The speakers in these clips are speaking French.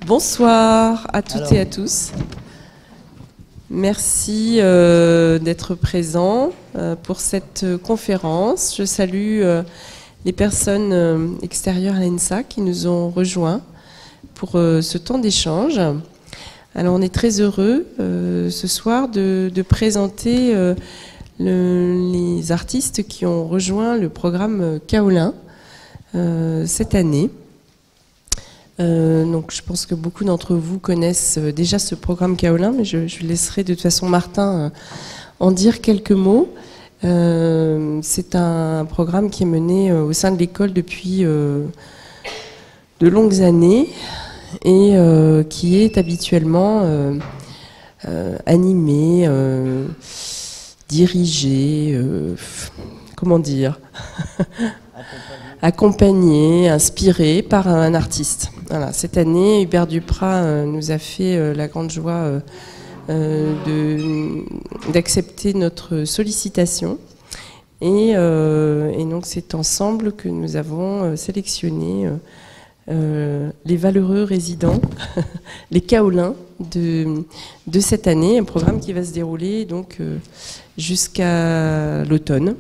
Bonsoir à toutes et à tous. Merci d'être présents pour cette conférence. Je salue les personnes extérieures à l'ENSA qui nous ont rejoints pour ce temps d'échange. Alors on est très heureux ce soir de présenter les artistes qui ont rejoint le programme Kaolin cette année. Donc je pense que beaucoup d'entre vous connaissent déjà ce programme Kaolin, mais je laisserai de toute façon Martin en dire quelques mots. C'est un programme qui est mené au sein de l'école depuis de longues années et qui est habituellement animé, dirigé, comment dire, accompagné, inspiré par un artiste. Voilà. Cette année, Hubert Duprat nous a fait la grande joie d'accepter notre sollicitation. Et donc c'est ensemble que nous avons sélectionné les valeureux résidents, les Kaolins de cette année, un programme qui va se dérouler donc jusqu'à l'automne.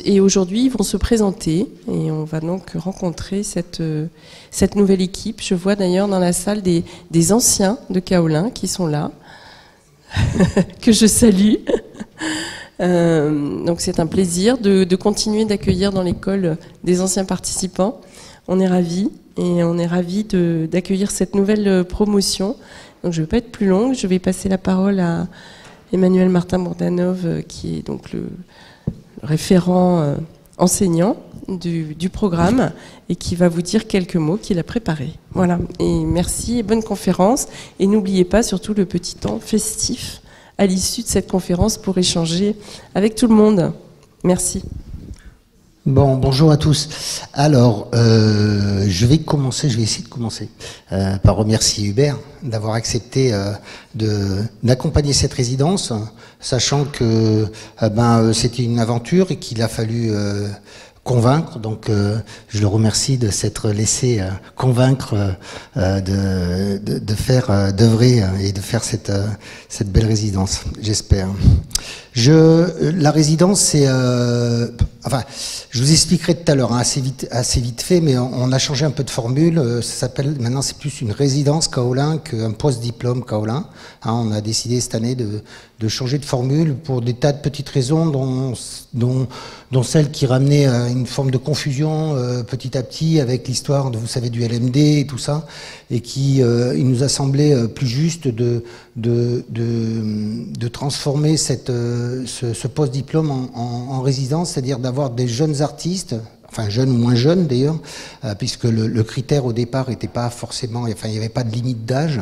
Et aujourd'hui, ils vont se présenter et on va donc rencontrer cette nouvelle équipe. Je vois d'ailleurs dans la salle des anciens de Kaolin qui sont là, que je salue. Donc c'est un plaisir de continuer d'accueillir dans l'école des anciens participants. On est ravis et on est ravis d'accueillir cette nouvelle promotion. Donc je ne vais pas être plus longue, je vais passer la parole à Emmanuel Martin-Bourdanov qui est donc le référent enseignant du programme et qui va vous dire quelques mots qu'il a préparés. Voilà, et merci et bonne conférence. Et n'oubliez pas surtout le petit temps festif à l'issue de cette conférence pour échanger avec tout le monde. Merci. Bon, bonjour à tous. Alors, je vais essayer de commencer par remercier Hubert d'avoir accepté d'accompagner cette résidence, sachant que c'était une aventure et qu'il a fallu convaincre. Donc, je le remercie de s'être laissé convaincre d'œuvrer et de faire cette belle résidence, j'espère. La résidence, c'est... je vous expliquerai tout à l'heure, hein, assez vite fait, mais on a changé un peu de formule. Ça s'appelle, maintenant, c'est plus une résidence Kaolin qu'un post-diplôme Kaolin. Hein, on a décidé cette année de changer de formule pour des tas de petites raisons, dont celle qui ramenait une forme de confusion petit à petit avec l'histoire, vous savez, du LMD et tout ça, et il nous a semblé plus juste de transformer ce post-diplôme en résidence, c'est-à-dire d'avoir des jeunes artistes, enfin jeunes ou moins jeunes d'ailleurs, puisque le critère au départ n'était pas forcément, enfin il n'y avait pas de limite d'âge,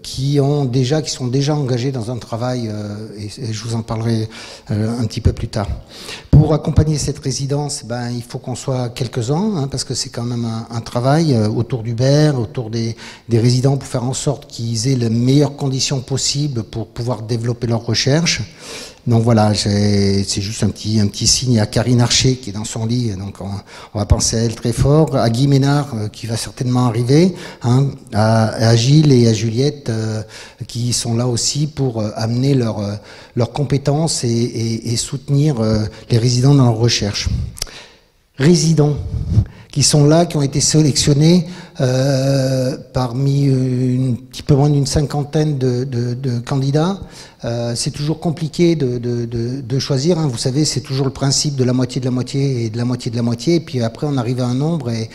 qui sont déjà engagés dans un travail, et je vous en parlerai un petit peu plus tard. Pour accompagner cette résidence, il faut qu'on soit quelques-uns, hein, parce que c'est quand même un travail autour d'Hubert, autour des résidents, pour faire en sorte qu'ils aient les meilleures conditions possibles pour pouvoir développer leurs recherches. Donc voilà, c'est juste un petit signe à Karine Archer qui est dans son lit, donc on va penser à elle très fort, à Guy Ménard qui va certainement arriver, hein, à Gilles et à Juliette qui sont là aussi pour amener leurs compétences et soutenir les résidents dans leur recherche. Résidents qui sont là, qui ont été sélectionnés parmi un petit peu moins d'une cinquantaine de candidats. C'est toujours compliqué de choisir, hein. Vous savez, c'est toujours le principe de la moitié de la moitié et de la moitié de la moitié, et puis après on arrive à un nombre et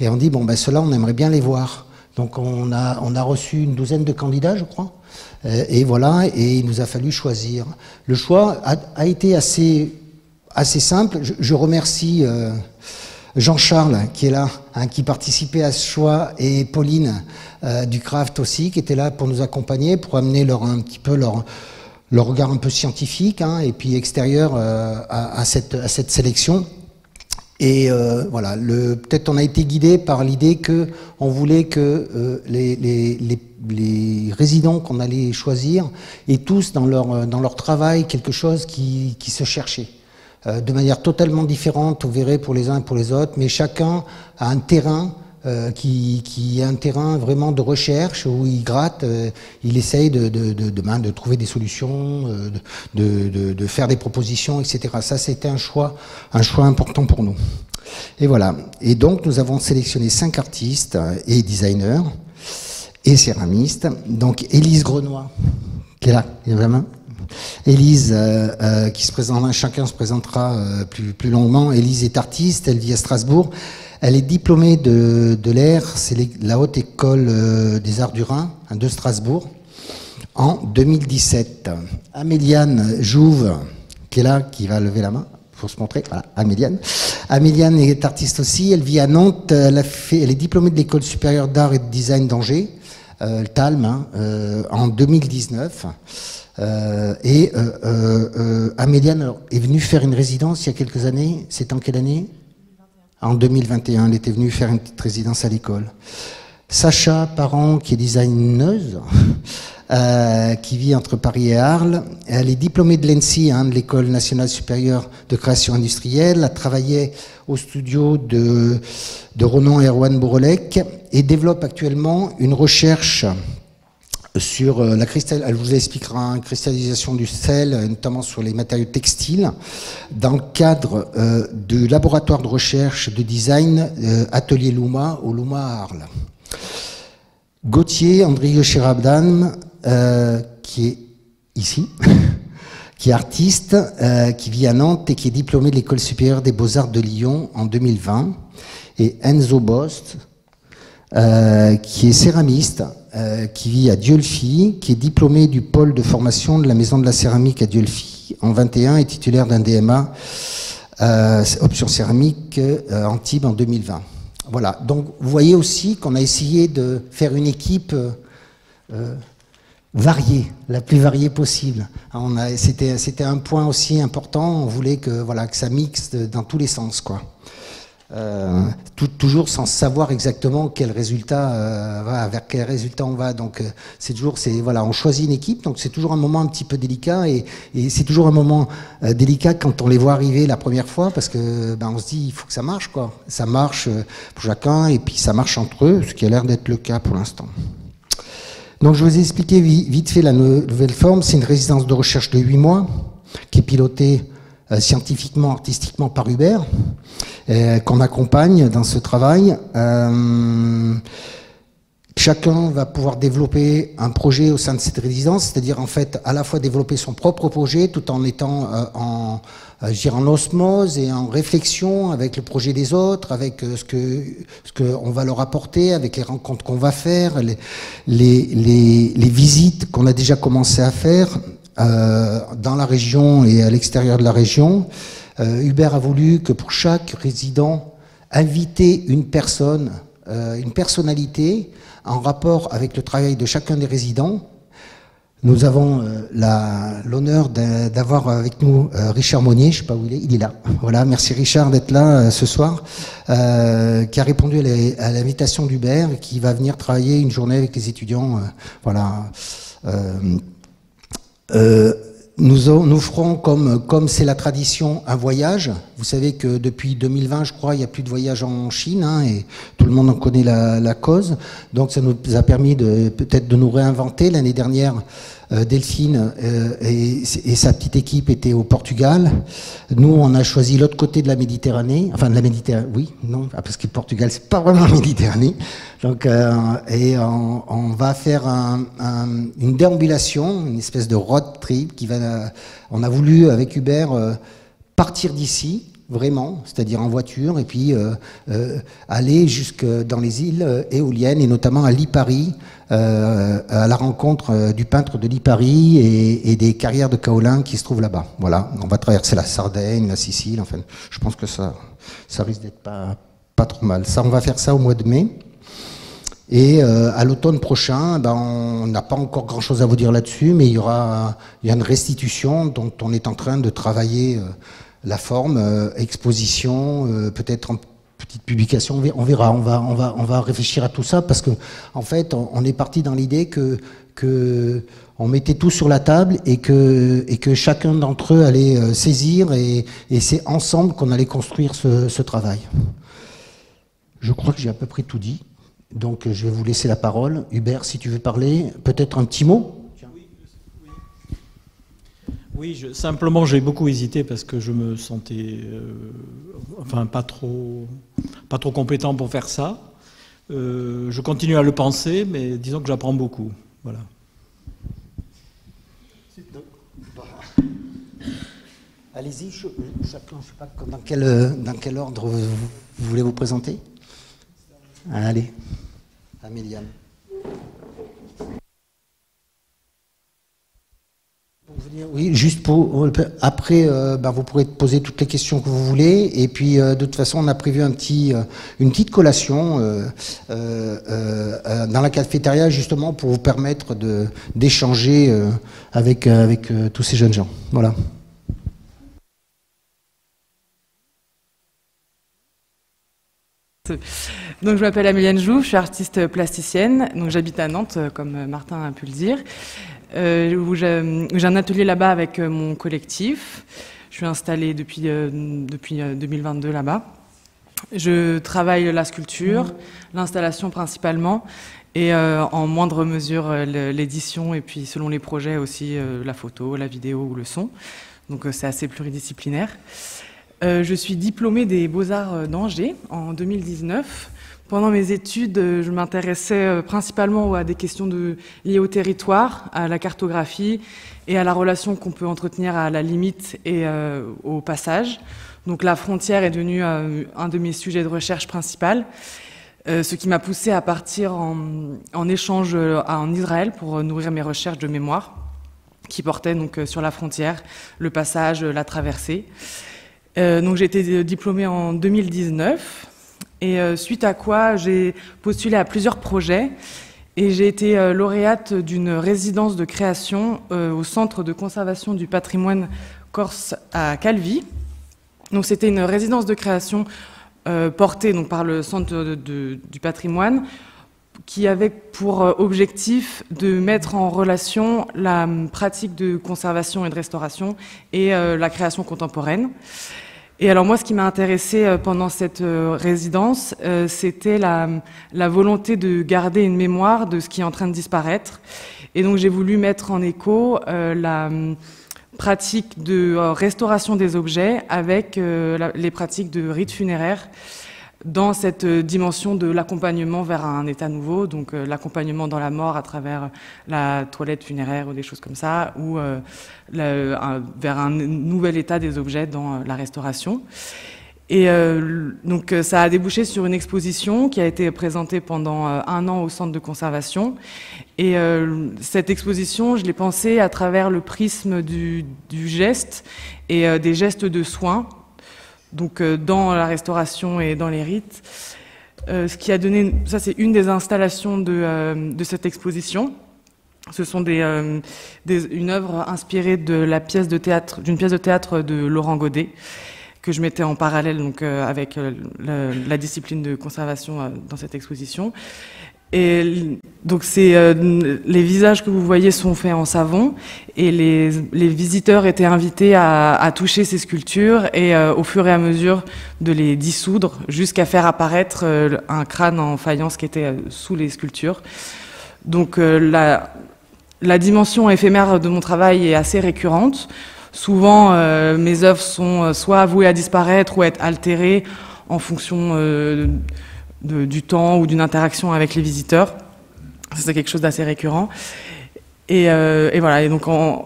on dit, bon, ceux-là, on aimerait bien les voir. Donc on a reçu une douzaine de candidats, je crois, et voilà, et il nous a fallu choisir. Le choix a été assez simple. Je remercie Jean-Charles qui est là, hein, qui participait à ce choix, et Pauline du Craft aussi, qui était là pour nous accompagner, pour amener un petit peu leur regard un peu scientifique, hein, et puis extérieur à cette sélection. Et voilà, peut-être on a été guidé par l'idée que on voulait que les résidents qu'on allait choisir aient tous dans leur travail quelque chose qui se cherchait. De manière totalement différente, vous verrez, pour les uns et pour les autres, mais chacun a un terrain qui est un terrain vraiment de recherche où il gratte, il essaye de trouver des solutions, de faire des propositions, etc. Ça, c'était un choix important pour nous. Et voilà. Et donc, nous avons sélectionné 5 artistes et designers et céramistes. Donc, Élise Grenois, qui est là, vraiment. Élise, qui se présente, chacun se présentera plus longuement. Élise est artiste, elle vit à Strasbourg. Elle est diplômée de l'ER, c'est la Haute École des Arts du Rhin, de Strasbourg, en 2017. Améliane Jouve, qui est là, qui va lever la main pour se montrer. Voilà, Améliane. Améliane est artiste aussi, elle vit à Nantes, elle est diplômée de l'École supérieure d'art et de design d'Angers, le TALM, en 2019. Améliane est venue faire une résidence il y a quelques années. C'est en quelle année? En 2021, elle était venue faire une petite résidence à l'école. Sacha Parent, qui est designeuse, qui vit entre Paris et Arles. Elle est diplômée de l'ENSI, de l'École nationale supérieure de création industrielle. Elle travaillait au studio de Ronan et Erwan Bourolec et développe actuellement une recherche sur la elle vous expliquera la cristallisation du sel, notamment sur les matériaux textiles, dans le cadre du laboratoire de recherche de design Atelier Louma au Louma à Arles. Gauthier Andrieux Cherabdan, qui est ici, qui est artiste, qui vit à Nantes et qui est diplômé de l'École supérieure des Beaux-Arts de Lyon en 2020, et Enzo Bost, qui est céramiste, qui vit à Dieulefit, qui est diplômé du pôle de formation de la Maison de la Céramique à Dieulefit en 21 et titulaire d'un DMA option céramique Antibes en 2020. Voilà, donc vous voyez aussi qu'on a essayé de faire une équipe variée, la plus variée possible. C'était un point aussi important, on voulait que ça mixe dans tous les sens, quoi. Toujours sans savoir exactement quel résultat vers quel résultat on va. Donc c'est toujours, on choisit une équipe, donc c'est toujours un moment un petit peu délicat et c'est toujours un moment délicat quand on les voit arriver la première fois parce que on se dit il faut que ça marche, quoi. Ça marche pour chacun et puis ça marche entre eux, ce qui a l'air d'être le cas pour l'instant. Donc je vous ai expliqué vite fait la nouvelle forme. C'est une résidence de recherche de 8 mois qui est pilotée scientifiquement, artistiquement par Hubert, qu'on accompagne dans ce travail. Chacun va pouvoir développer un projet au sein de cette résidence, c'est-à-dire en fait à la fois développer son propre projet tout en étant en osmose et en réflexion avec le projet des autres, avec ce que on va leur apporter, avec les rencontres qu'on va faire, les visites qu'on a déjà commencé à faire dans la région et à l'extérieur de la région. Hubert a voulu que pour chaque résident, inviter une personne, une personnalité en rapport avec le travail de chacun des résidents. Nous avons l'honneur d'avoir avec nous Richard Monnier, je ne sais pas où il est là. Voilà, merci Richard d'être là ce soir, qui a répondu à l'invitation d'Hubert et qui va venir travailler une journée avec les étudiants. Nous ferons, comme c'est la tradition, un voyage. Vous savez que depuis 2020, je crois, il n'y a plus de voyage en Chine, et tout le monde en connaît la cause. Donc ça nous a permis peut-être de nous réinventer. L'année dernière, Delphine et sa petite équipe étaient au Portugal. Nous, on a choisi l'autre côté de la Méditerranée. Enfin, de la Méditerranée, oui, non, parce que le Portugal, c'est pas vraiment la Méditerranée. Donc, on va faire une déambulation, une espèce de road trip on a voulu, avec Hubert, partir d'ici, vraiment, c'est-à-dire en voiture, et puis aller jusque dans les îles éoliennes, et notamment à Lipari, à la rencontre du peintre de Lipari et des carrières de kaolin qui se trouvent là-bas. Voilà, on va traverser la Sardaigne, la Sicile, enfin, je pense que ça risque d'être pas trop mal. Ça, on va faire ça au mois de mai. Et à l'automne prochain, on n'a pas encore grand-chose à vous dire là-dessus, mais il y a une restitution dont on est en train de travailler la forme, exposition, peut-être en petite publication, on verra, on va réfléchir à tout ça parce que en fait, on est parti dans l'idée que on mettait tout sur la table et que chacun d'entre eux allait saisir et c'est ensemble qu'on allait construire ce travail. Je crois que j'ai à peu près tout dit. Donc je vais vous laisser la parole. Hubert, si tu veux parler, peut-être un petit mot? Oui, simplement j'ai beaucoup hésité parce que je me sentais enfin pas trop compétent pour faire ça. Je continue à le penser, mais disons que j'apprends beaucoup. Voilà. Allez-y, je ne sais pas dans quel ordre vous voulez vous présenter. Allez, Améliane. Oui, juste pour après, vous pourrez poser toutes les questions que vous voulez, et puis de toute façon, on a prévu une petite collation dans la cafétéria justement pour vous permettre d'échanger avec tous ces jeunes gens. Voilà. Donc je m'appelle Améliane Joux, je suis artiste plasticienne, donc j'habite à Nantes, comme Martin a pu le dire. J'ai un atelier là-bas avec mon collectif. Je suis installée depuis 2022 là-bas. Je travaille la sculpture, l'installation principalement, et en moindre mesure l'édition, et puis selon les projets aussi la photo, la vidéo ou le son. Donc c'est assez pluridisciplinaire. Je suis diplômée des Beaux-Arts d'Angers en 2019. Pendant mes études, je m'intéressais principalement à des questions liées au territoire, à la cartographie et à la relation qu'on peut entretenir à la limite et au passage. Donc la frontière est devenue un de mes sujets de recherche principal, ce qui m'a poussée à partir en échange en Israël pour nourrir mes recherches de mémoire, qui portaient donc sur la frontière, le passage, la traversée. Donc j'ai été diplômée en 2019 et suite à quoi j'ai postulé à plusieurs projets et j'ai été lauréate d'une résidence de création au Centre de conservation du patrimoine corse à Calvi. Donc c'était une résidence de création portée donc, par le Centre du patrimoine qui avait pour objectif de mettre en relation la pratique de conservation et de restauration et la création contemporaine. Et alors moi, ce qui m'a intéressée pendant cette résidence, c'était la volonté de garder une mémoire de ce qui est en train de disparaître. Et donc j'ai voulu mettre en écho la pratique de restauration des objets avec les pratiques de rites funéraires dans cette dimension de l'accompagnement vers un état nouveau, donc l'accompagnement dans la mort à travers la toilette funéraire ou des choses comme ça, ou vers un nouvel état des objets dans la restauration. Et donc ça a débouché sur une exposition qui a été présentée pendant 1 an au centre de conservation. Et cette exposition, je l'ai pensée à travers le prisme du geste et des gestes de soins, donc dans la restauration et dans les rites. Ce qui a donné, ça c'est une des installations de cette exposition. Ce sont une œuvre inspirée d'une pièce de théâtre de Laurent Godet, que je mettais en parallèle donc, avec la discipline de conservation dans cette exposition. Et donc les visages que vous voyez sont faits en savon et les visiteurs étaient invités à toucher ces sculptures et au fur et à mesure de les dissoudre jusqu'à faire apparaître un crâne en faïence qui était sous les sculptures. Donc la dimension éphémère de mon travail est assez récurrente. Souvent mes œuvres sont soit vouées à disparaître ou à être altérées en fonction du temps ou d'une interaction avec les visiteurs. C'est quelque chose d'assez récurrent. Et voilà, et donc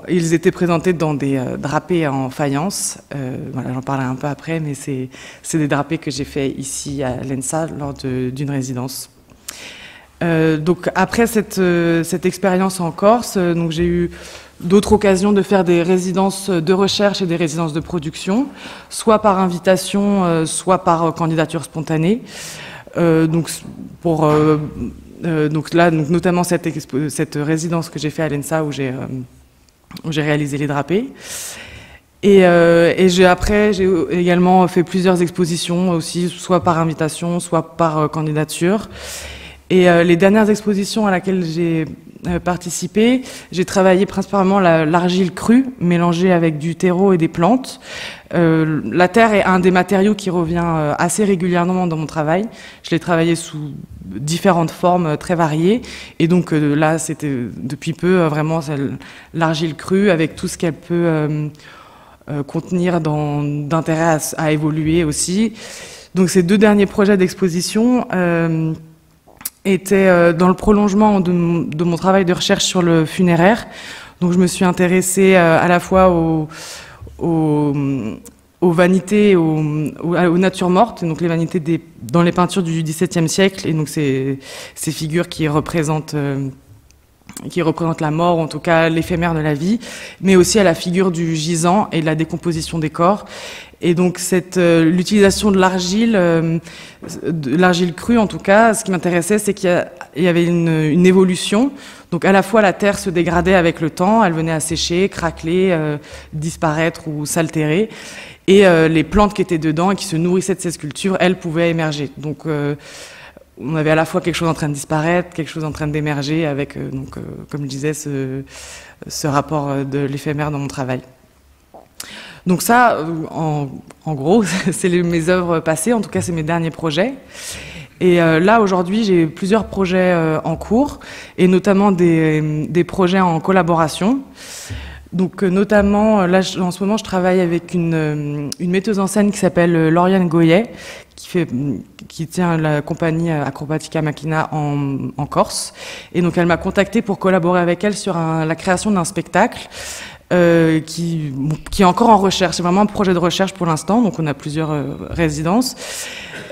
ils étaient présentés dans des drapés en faïence. Voilà, j'en parlerai un peu après, mais c'est des drapés que j'ai fait ici à l'ENSA lors d'une résidence. Donc après cette expérience en Corse, donc j'ai eu d'autres occasions de faire des résidences de recherche et des résidences de production, soit par invitation, soit par candidature spontanée. Donc là, notamment cette résidence que j'ai fait à l'ENSA où j'ai réalisé les drapés. Et après, j'ai également fait plusieurs expositions aussi, soit par invitation, soit par candidature. Et les dernières expositions à laquelle j'ai participé. J'ai travaillé principalement l'argile crue, mélangée avec du terreau et des plantes. La terre est un des matériaux qui revient assez régulièrement dans mon travail. Je l'ai travaillé sous différentes formes très variées. Et donc là, c'était depuis peu vraiment l'argile crue avec tout ce qu'elle peut contenir d'intérêt à évoluer aussi. Donc ces 2 derniers projets d'exposition étaient dans le prolongement de mon travail de recherche sur le funéraire. Donc je me suis intéressée à la fois aux vanités, aux natures mortes, donc les vanités dans les peintures du XVIIe siècle, et donc ces figures qui représentent la mort, ou en tout cas l'éphémère de la vie, mais aussi à la figure du gisant et de la décomposition des corps. Et donc l'utilisation de l'argile crue en tout cas, ce qui m'intéressait, c'est qu'il y avait une évolution. Donc à la fois la terre se dégradait avec le temps, elle venait à sécher, craqueler, disparaître ou s'altérer. Et les plantes qui étaient dedans et qui se nourrissaient de ces sculptures, elles pouvaient émerger. Donc on avait à la fois quelque chose en train de disparaître, quelque chose en train d'émerger avec, comme je disais, ce rapport de l'éphémère dans mon travail. Donc ça, en gros, c'est mes œuvres passées, en tout cas c'est mes derniers projets. Et là, aujourd'hui, j'ai plusieurs projets en cours, et notamment des projets en collaboration. Donc notamment, là, en ce moment, je travaille avec une metteuse en scène qui s'appelle Lauriane Goyet, qui tient la compagnie Acrobatica Machina en Corse. Et donc elle m'a contactée pour collaborer avec elle sur la création d'un spectacle qui est encore en recherche. C'est vraiment un projet de recherche pour l'instant, donc on a plusieurs résidences.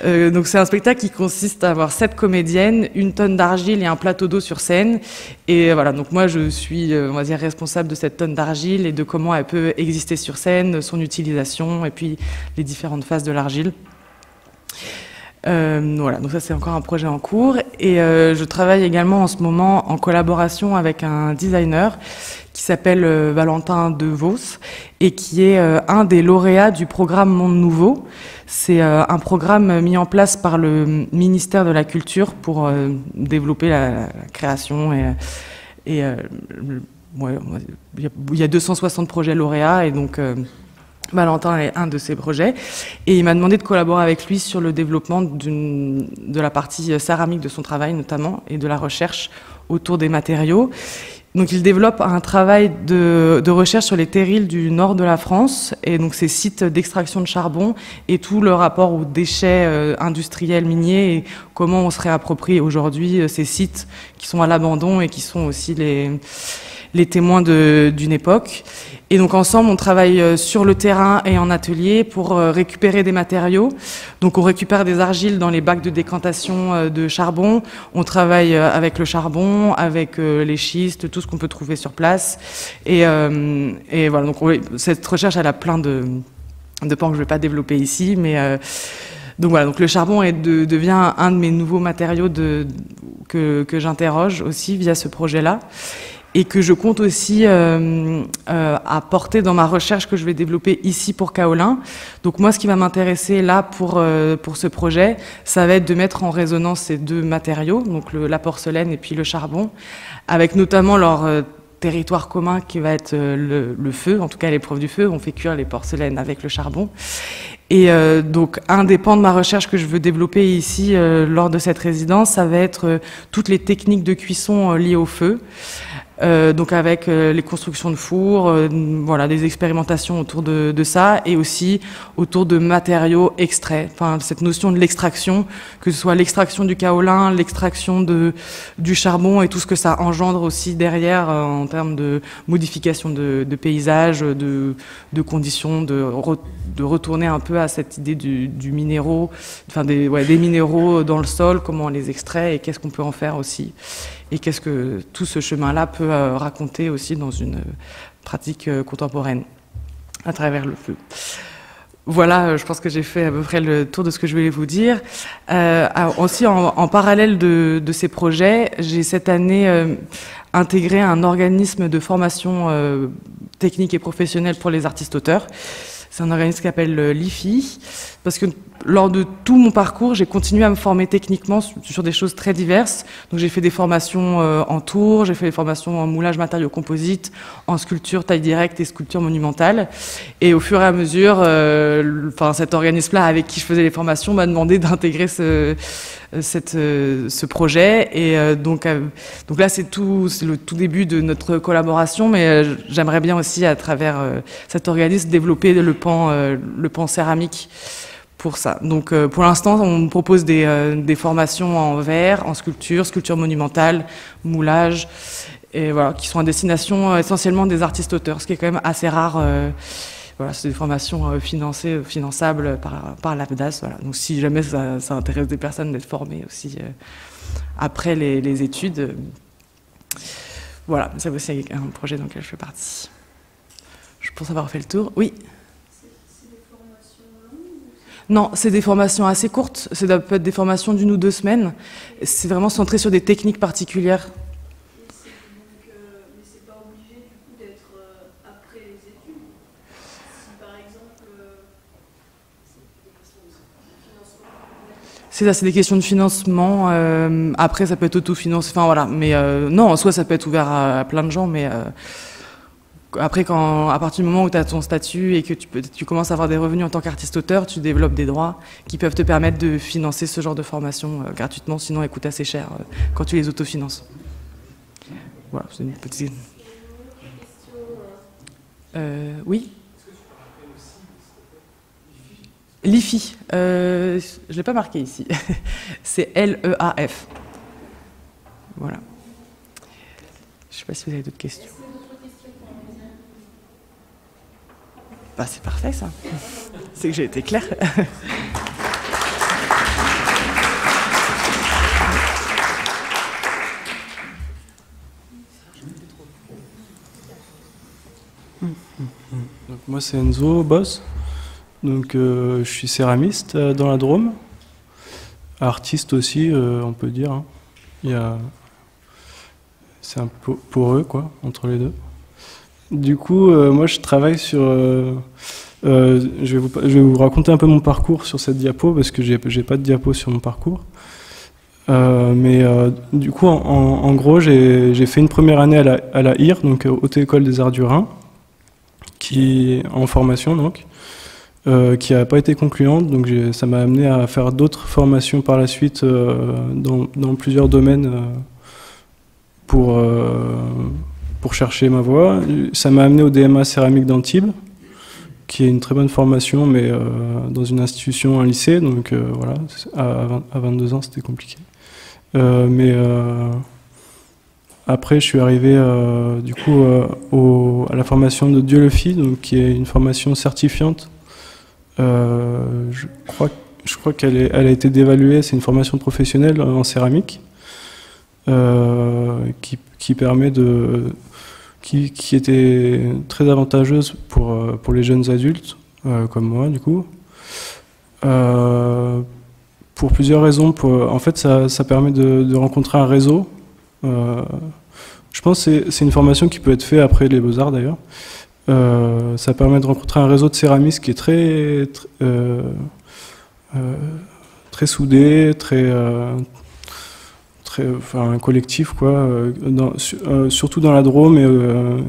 Donc c'est un spectacle qui consiste à avoir 7 comédiennes, 1 tonne d'argile et un plateau d'eau sur scène. Et voilà, donc moi je suis, on va dire, responsable de cette tonne d'argile et de comment elle peut exister sur scène, son utilisation et puis les différentes phases de l'argile. Voilà, donc ça c'est encore un projet en cours. Et je travaille également en ce moment en collaboration avec un designer qui s'appelle Valentin De Vos et qui est un des lauréats du programme Monde Nouveau. C'est un programme mis en place par le ministère de la Culture pour développer la création et ouais, il y a 260 projets lauréats et donc Valentin est un de ces projets et il m'a demandé de collaborer avec lui sur le développement de la partie céramique de son travail notamment et de la recherche autour des matériaux. Donc il développe un travail de recherche sur les terrils du nord de la France et donc ces sites d'extraction de charbon et tout le rapport aux déchets industriels miniers et comment on se réapproprie aujourd'hui ces sites qui sont à l'abandon et qui sont aussi les témoins d'une époque. Et donc ensemble, on travaille sur le terrain et en atelier pour récupérer des matériaux. Donc on récupère des argiles dans les bacs de décantation de charbon. On travaille avec le charbon, avec les schistes, tout ce qu'on peut trouver sur place. Et voilà, donc cette recherche, elle a plein de pans que je ne vais pas développer ici, mais donc voilà, donc le charbon devient un de mes nouveaux matériaux que j'interroge aussi via ce projet-là. Et que je compte aussi apporter dans ma recherche que je vais développer ici pour Kaolin. Donc moi, ce qui va m'intéresser là pour ce projet, ça va être de mettre en résonance ces 2 matériaux, donc la porcelaine et puis le charbon, avec notamment leur territoire commun qui va être le feu, en tout cas l'épreuve du feu. On fait cuire les porcelaines avec le charbon. Et donc un des pans de ma recherche que je veux développer ici lors de cette résidence, ça va être toutes les techniques de cuisson liées au feu. Donc avec les constructions de fours, voilà, des expérimentations autour de ça et aussi autour de matériaux extraits. Enfin, cette notion de l'extraction, que ce soit l'extraction du kaolin, l'extraction du charbon et tout ce que ça engendre aussi derrière en termes de modification de paysages, de conditions, de retourner un peu à cette idée du minéraux, enfin des minéraux dans le sol, comment on les extrait et qu'est-ce qu'on peut en faire aussi. Et qu'est-ce que tout ce chemin-là peut raconter aussi dans une pratique contemporaine à travers le feu. Voilà, je pense que j'ai fait à peu près le tour de ce que je voulais vous dire. Aussi, en parallèle de ces projets, j'ai cette année intégré un organisme de formation technique et professionnelle pour les artistes-auteurs. C'est un organisme qui s'appelle l'IFI, parce que lors de tout mon parcours, j'ai continué à me former techniquement sur des choses très diverses. Donc j'ai fait des formations en tour, j'ai fait des formations en moulage matériaux composites, en sculpture taille directe et sculpture monumentale. Et au fur et à mesure, cet organisme-là avec qui je faisais les formations m'a demandé d'intégrer ce projet. Et donc là, c'est le tout début de notre collaboration, mais j'aimerais bien aussi, à travers cet organisme, développer le pan céramique pour ça. Donc pour l'instant, on me propose des formations en verre, en sculpture, sculpture monumentale, moulage, et voilà, qui sont à destination essentiellement des artistes-auteurs, ce qui est quand même assez rare. Voilà, c'est des formations finançables par l'AFDAS. Voilà. Donc si jamais ça intéresse des personnes d'être formées aussi après les études, voilà, c'est aussi un projet dans lequel je fais partie. Je pense avoir fait le tour. Oui. Non, c'est des formations assez courtes. Ça peut être des formations d'1 ou 2 semaines. C'est vraiment centré sur des techniques particulières. Mais c'est pas obligé du coup d'être après les études. Si par exemple, c'est ça, c'est des questions de financement. Après, ça peut être autofinancé. Enfin voilà. Mais non, en soi, ça peut être ouvert à plein de gens, mais après, à partir du moment où tu as ton statut et que tu commences à avoir des revenus en tant qu'artiste-auteur, tu développes des droits qui peuvent te permettre de financer ce genre de formation gratuitement, sinon elles coûtent assez cher quand tu les autofinances. Voilà, c'est une petite... Oui. L'IFI. Je ne l'ai pas marqué ici. C'est LEAF. Voilà. Je ne sais pas si vous avez d'autres questions. Bah, c'est parfait, ça. C'est que j'ai été claire. Donc, moi, c'est Enzo Boss. Donc, je suis céramiste dans la Drôme. Artiste aussi, on peut dire. Hein. C'est un peu pour eux, quoi, entre les deux. Du coup, moi, je travaille sur... je vais vous raconter un peu mon parcours sur cette diapo, parce que j'ai pas de diapo sur mon parcours. Du coup, en gros, j'ai fait une première année à la IR, donc Haute École des Arts du Rhin, en formation, donc, qui n'a pas été concluante. Donc, ça m'a amené à faire d'autres formations par la suite dans plusieurs domaines pour chercher ma voie. Ça m'a amené au DMA céramique d'Antibes, qui est une très bonne formation, mais dans une institution, un lycée, donc voilà, à 22 ans, c'était compliqué. Après, je suis arrivé du coup à la formation de Dieu le fit, donc qui est une formation certifiante. Je crois qu'elle a été dévaluée. C'est une formation professionnelle en céramique qui permet qui était très avantageuse pour les jeunes adultes comme moi, du coup. Pour plusieurs raisons. En fait, ça permet de rencontrer un réseau. Je pense que c'est une formation qui peut être faite après les Beaux-Arts, d'ailleurs. Ça permet de rencontrer un réseau de céramistes qui est très soudé, un collectif, quoi, surtout dans la Drôme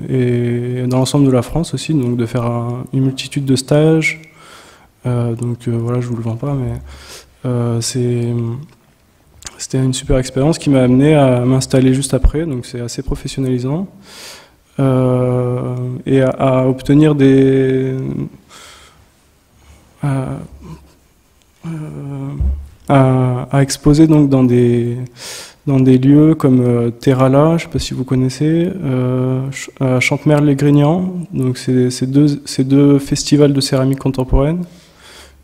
et dans l'ensemble de la France aussi, donc de faire une multitude de stages. Voilà, je vous le vends pas, mais c'était une super expérience qui m'a amené à m'installer juste après, donc c'est assez professionnalisant. Et à obtenir à exposer donc dans des lieux comme Terrala, je ne sais pas si vous connaissez, à Chantemerle-les-Grignan, donc c'est deux festivals de céramique contemporaine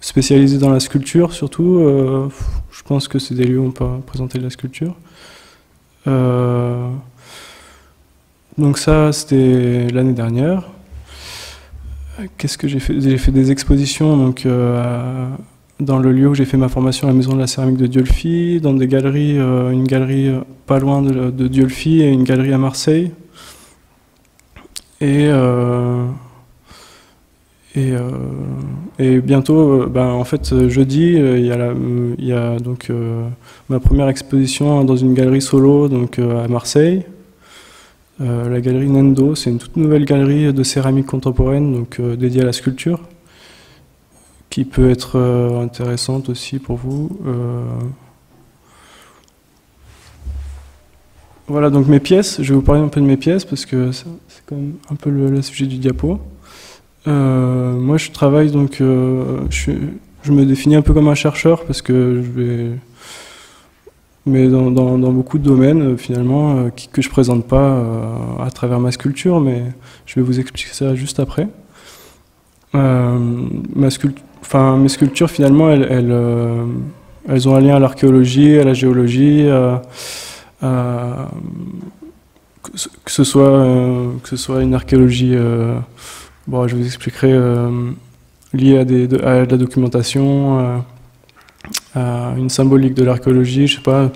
spécialisés dans la sculpture surtout. Je pense que c'est des lieux où on peut présenter de la sculpture. Donc ça, c'était l'année dernière. Qu'est-ce que j'ai fait? J'ai fait des expositions donc, dans le lieu où j'ai fait ma formation à la Maison de la Céramique de Dieu le fit, dans des galeries, une galerie pas loin de Dieu le fit et une galerie à Marseille. Et Et bientôt, en fait, jeudi, il y a donc ma première exposition dans une galerie solo donc, à Marseille. La galerie Nendo, c'est une toute nouvelle galerie de céramique contemporaine donc, dédiée à la sculpture, qui peut être intéressante aussi pour vous. Voilà, donc mes pièces, je vais vous parler un peu de mes pièces, parce que c'est quand même un peu le sujet du diapo. Moi, je travaille donc, je me définis un peu comme un chercheur parce que mais dans beaucoup de domaines finalement que je présente pas à travers ma sculpture, mais je vais vous expliquer ça juste après. Mes sculptures finalement, elles ont un lien à l'archéologie, à la géologie, que ce soit une archéologie. Bon, je vous expliquerai lié à de la documentation, à une symbolique de l'archéologie. Je sais pas,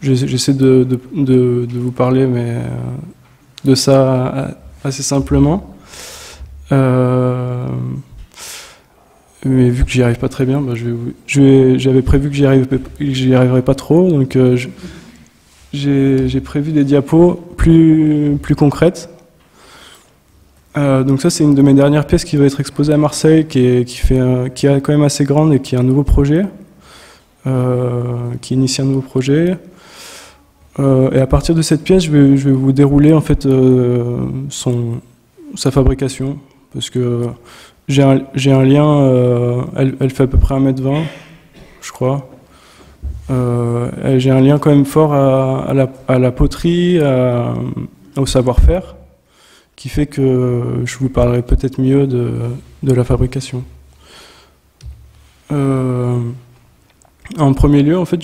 j'essaie de vous parler, mais de ça assez simplement. Mais vu que j'y arrive pas très bien, j'avais prévu que j'y arriverais pas trop, donc j'ai prévu des diapos plus concrètes. Donc ça, c'est une de mes dernières pièces qui va être exposée à Marseille, qui est quand même assez grande et qui est un nouveau projet, qui initie un nouveau projet. Et à partir de cette pièce, je vais vous dérouler en fait sa fabrication, parce que j'ai un lien. Elle fait à peu près 1m20, je crois. J'ai un lien quand même fort à la poterie, au savoir-faire, qui fait que je vous parlerai peut-être mieux de la fabrication. En premier lieu, en fait,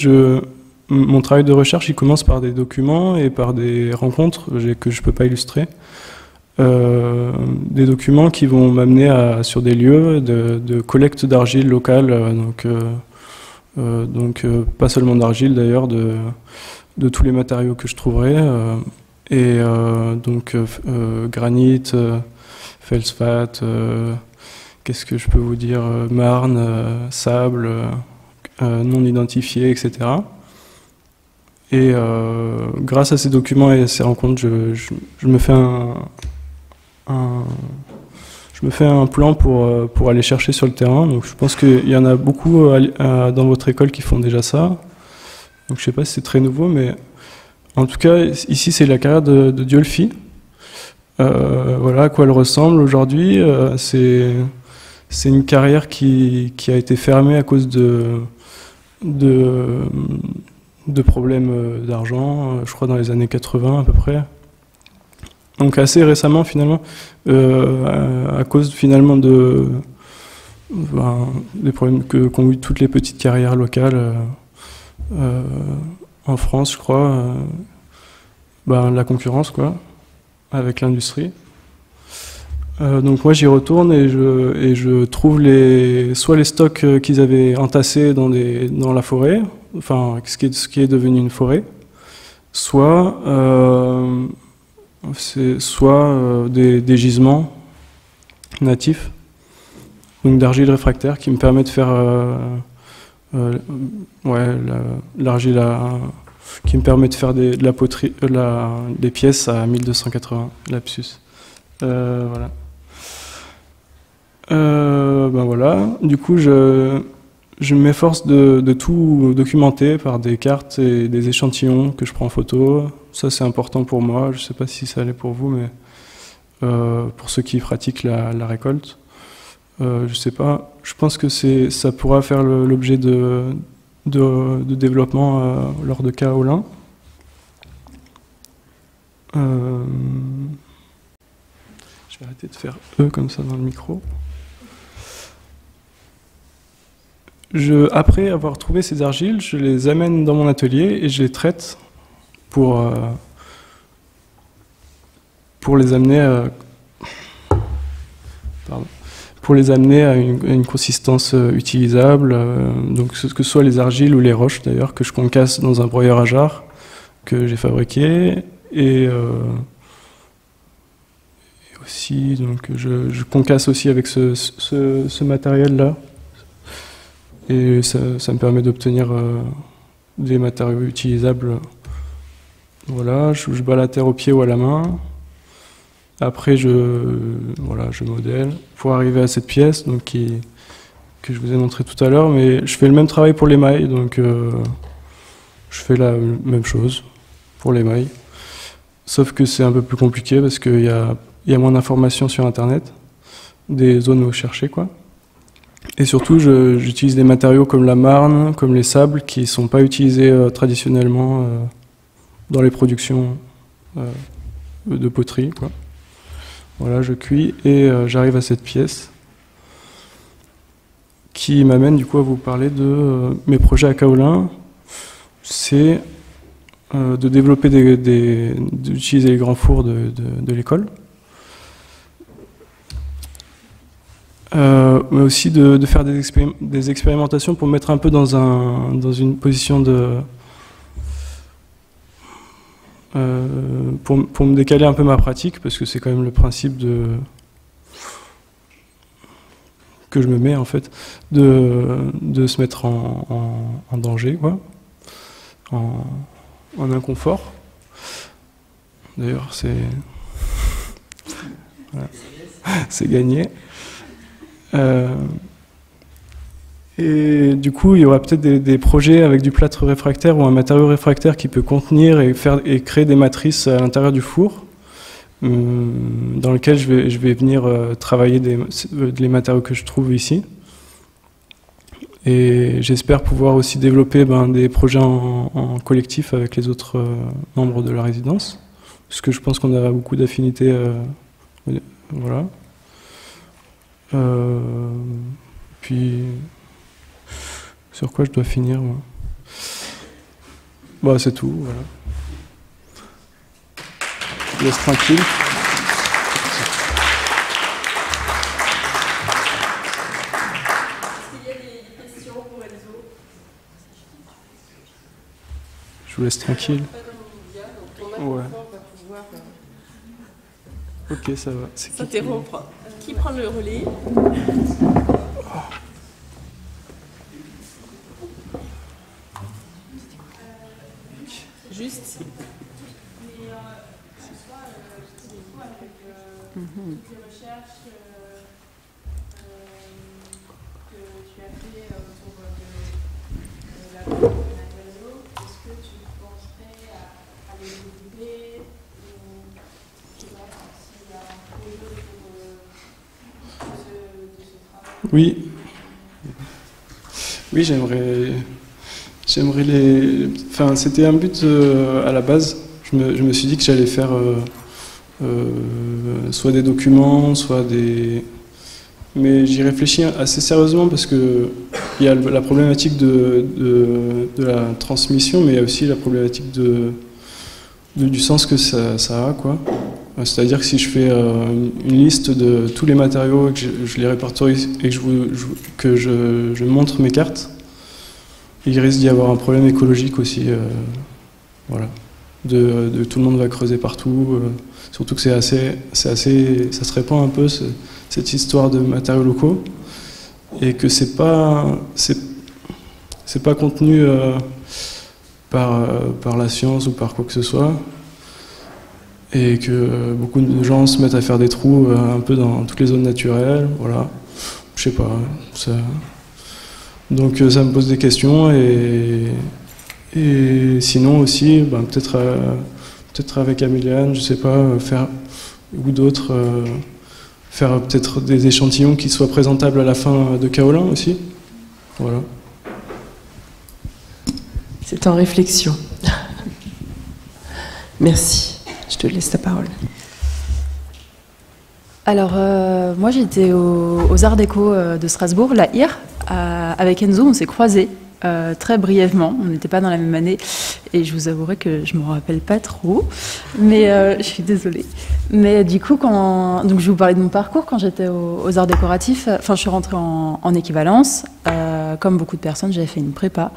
mon travail de recherche, il commence par des documents et par des rencontres que je ne peux pas illustrer. Des documents qui vont m'amener sur des lieux de collecte d'argile locale, donc pas seulement d'argile d'ailleurs, de tous les matériaux que je trouverai. Donc granit, feldspath, qu'est-ce que je peux vous dire, marne, sable, non identifié, etc. Et grâce à ces documents et à ces rencontres, je me fais un plan pour aller chercher sur le terrain. Donc je pense qu'il y en a beaucoup dans votre école qui font déjà ça. Donc je ne sais pas si c'est très nouveau, mais en tout cas, ici, c'est la carrière de Diolfi. Voilà à quoi elle ressemble aujourd'hui. C'est une carrière qui a été fermée à cause de problèmes d'argent, je crois dans les années 80 à peu près. Donc assez récemment, finalement, à cause finalement des problèmes qu'ont eu toutes les petites carrières locales en France, je crois, la concurrence, quoi, avec l'industrie. Donc moi j'y retourne et je trouve soit les stocks qu'ils avaient entassés dans la forêt, enfin ce qui est devenu une forêt, soit des gisements natifs, donc d'argile réfractaire, qui me permet de faire l'argile qui me permet de faire de la poterie, des pièces à 1280, lapsus. Voilà. Voilà. Du coup, je m'efforce de tout documenter par des cartes et des échantillons que je prends en photo. Ça, c'est important pour moi. Je ne sais pas si ça l'est pour vous, mais pour ceux qui pratiquent la récolte, je ne sais pas. Je pense que ça pourra faire l'objet de développement lors de Kaolin. Je vais arrêter de faire comme ça dans le micro. Après avoir trouvé ces argiles, je les amène dans mon atelier et je les traite pour les amener à une consistance utilisable, donc que ce soit les argiles ou les roches d'ailleurs, que je concasse dans un broyeur à jarre que j'ai fabriqué, et aussi ici, donc je concasse aussi avec ce matériel-là. Et ça me permet d'obtenir des matériaux utilisables. Voilà, je bats la terre au pied ou à la main. Après, je modèle pour arriver à cette pièce donc, que je vous ai montré tout à l'heure. Mais je fais le même travail pour l'émail, donc je fais la même chose pour l'émail. Sauf que c'est un peu plus compliqué parce qu'il y a moins d'informations sur Internet, des zones où chercher, quoi. Et surtout, j'utilise des matériaux comme la marne, comme les sables, qui ne sont pas utilisés traditionnellement dans les productions de poterie, quoi. Voilà, je cuis et j'arrive à cette pièce qui m'amène du coup à vous parler de mes projets à Kaolin. C'est de développer d'utiliser les grands fours de l'école. Mais aussi de faire des expérimentations pour me mettre un peu dans une position de... pour me décaler un peu ma pratique, parce que c'est quand même le principe que je me mets en fait, de se mettre en danger, quoi, en inconfort. D'ailleurs, voilà. C'est gagné. Et du coup, il y aura peut-être des projets avec du plâtre réfractaire ou un matériau réfractaire qui peut contenir et créer des matrices à l'intérieur du four, dans lequel je vais venir travailler les matériaux que je trouve ici. Et j'espère pouvoir aussi développer des projets en collectif avec les autres membres de la résidence, parce que je pense qu'on a beaucoup d'affinités. Voilà. Puis, sur quoi je dois finir, moi. Bah, c'est tout, voilà. Je laisse tranquille. Est-ce qu'il y a des questions pour Enzo? Je vous laisse tranquille. Ouais. Ok, ça va. S'interrompre. Qui prend le relais? Juste. Mais en soi, du coup, avec toutes les recherches que tu as fait autour de la vente de matériaux, est-ce que tu penserais à les développer ou je sais pas s'il y a un projet autour de ce travail? Oui. Oui, j'aimerais les... Enfin, c'était un but à la base. Je me suis dit que j'allais faire soit des documents, soit des... Mais j'y réfléchis assez sérieusement parce que il y a la problématique de la transmission, mais il y a aussi la problématique du sens que ça a, quoi. C'est-à-dire que si je fais une liste de tous les matériaux et que je les répertorie et que je montre mes cartes, il risque d'y avoir un problème écologique aussi, voilà. Tout le monde va creuser partout, surtout que ça se répand un peu cette histoire de matériaux locaux et que c'est pas contenu par la science ou par quoi que ce soit. Et que beaucoup de gens se mettent à faire des trous un peu dans toutes les zones naturelles, voilà. Je sais pas, ça... Donc ça me pose des questions et sinon aussi, peut-être avec Améliane, je sais pas, ou d'autres, faire peut-être des échantillons qui soient présentables à la fin de Kaolin aussi, voilà. C'est en réflexion. Merci. Je te laisse ta parole. Alors, moi j'étais aux Arts Déco de Strasbourg, la IR, avec Enzo, on s'est croisés très brièvement, on n'était pas dans la même année, et je vous avouerai que je ne me rappelle pas trop, mais je suis désolée. Mais du coup, donc je vais vous parler de mon parcours. Quand j'étais aux Arts Décoratifs, je suis rentrée en équivalence. Comme beaucoup de personnes, j'avais fait une prépa.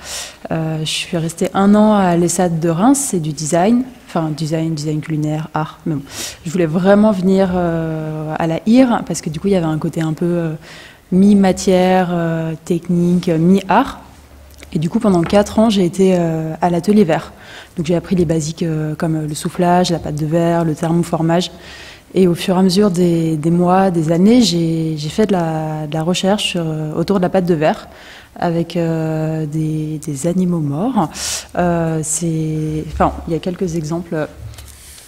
Je suis restée 1 an à l'ESSAD de Reims, c'est du design. enfin design culinaire, art. Mais bon, je voulais vraiment venir à la IR parce que du coup il y avait un côté un peu mi-matière, technique, mi-art. Et du coup pendant 4 ans j'ai été à l'atelier verre. Donc j'ai appris les basiques comme le soufflage, la pâte de verre, le thermoformage. Et au fur et à mesure des mois, des années, j'ai fait de la recherche autour de la pâte de verre avec des animaux morts. Enfin, il y a quelques exemples.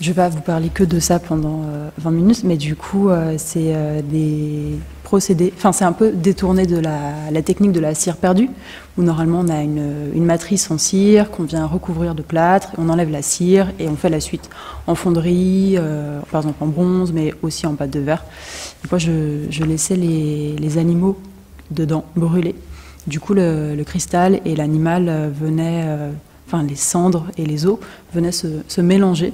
Je ne vais pas vous parler que de ça pendant 20 minutes, mais du coup, c'est des procédés. Enfin, c'est un peu détourné de la technique de la cire perdue, où normalement on a une matrice en cire qu'on vient recouvrir de plâtre, on enlève la cire et on fait la suite en fonderie, par exemple en bronze, mais aussi en pâte de verre. Et moi, je laissais les animaux dedans brûler. Du coup, le cristal et l'animal venaient, enfin les cendres et les os venaient se mélanger.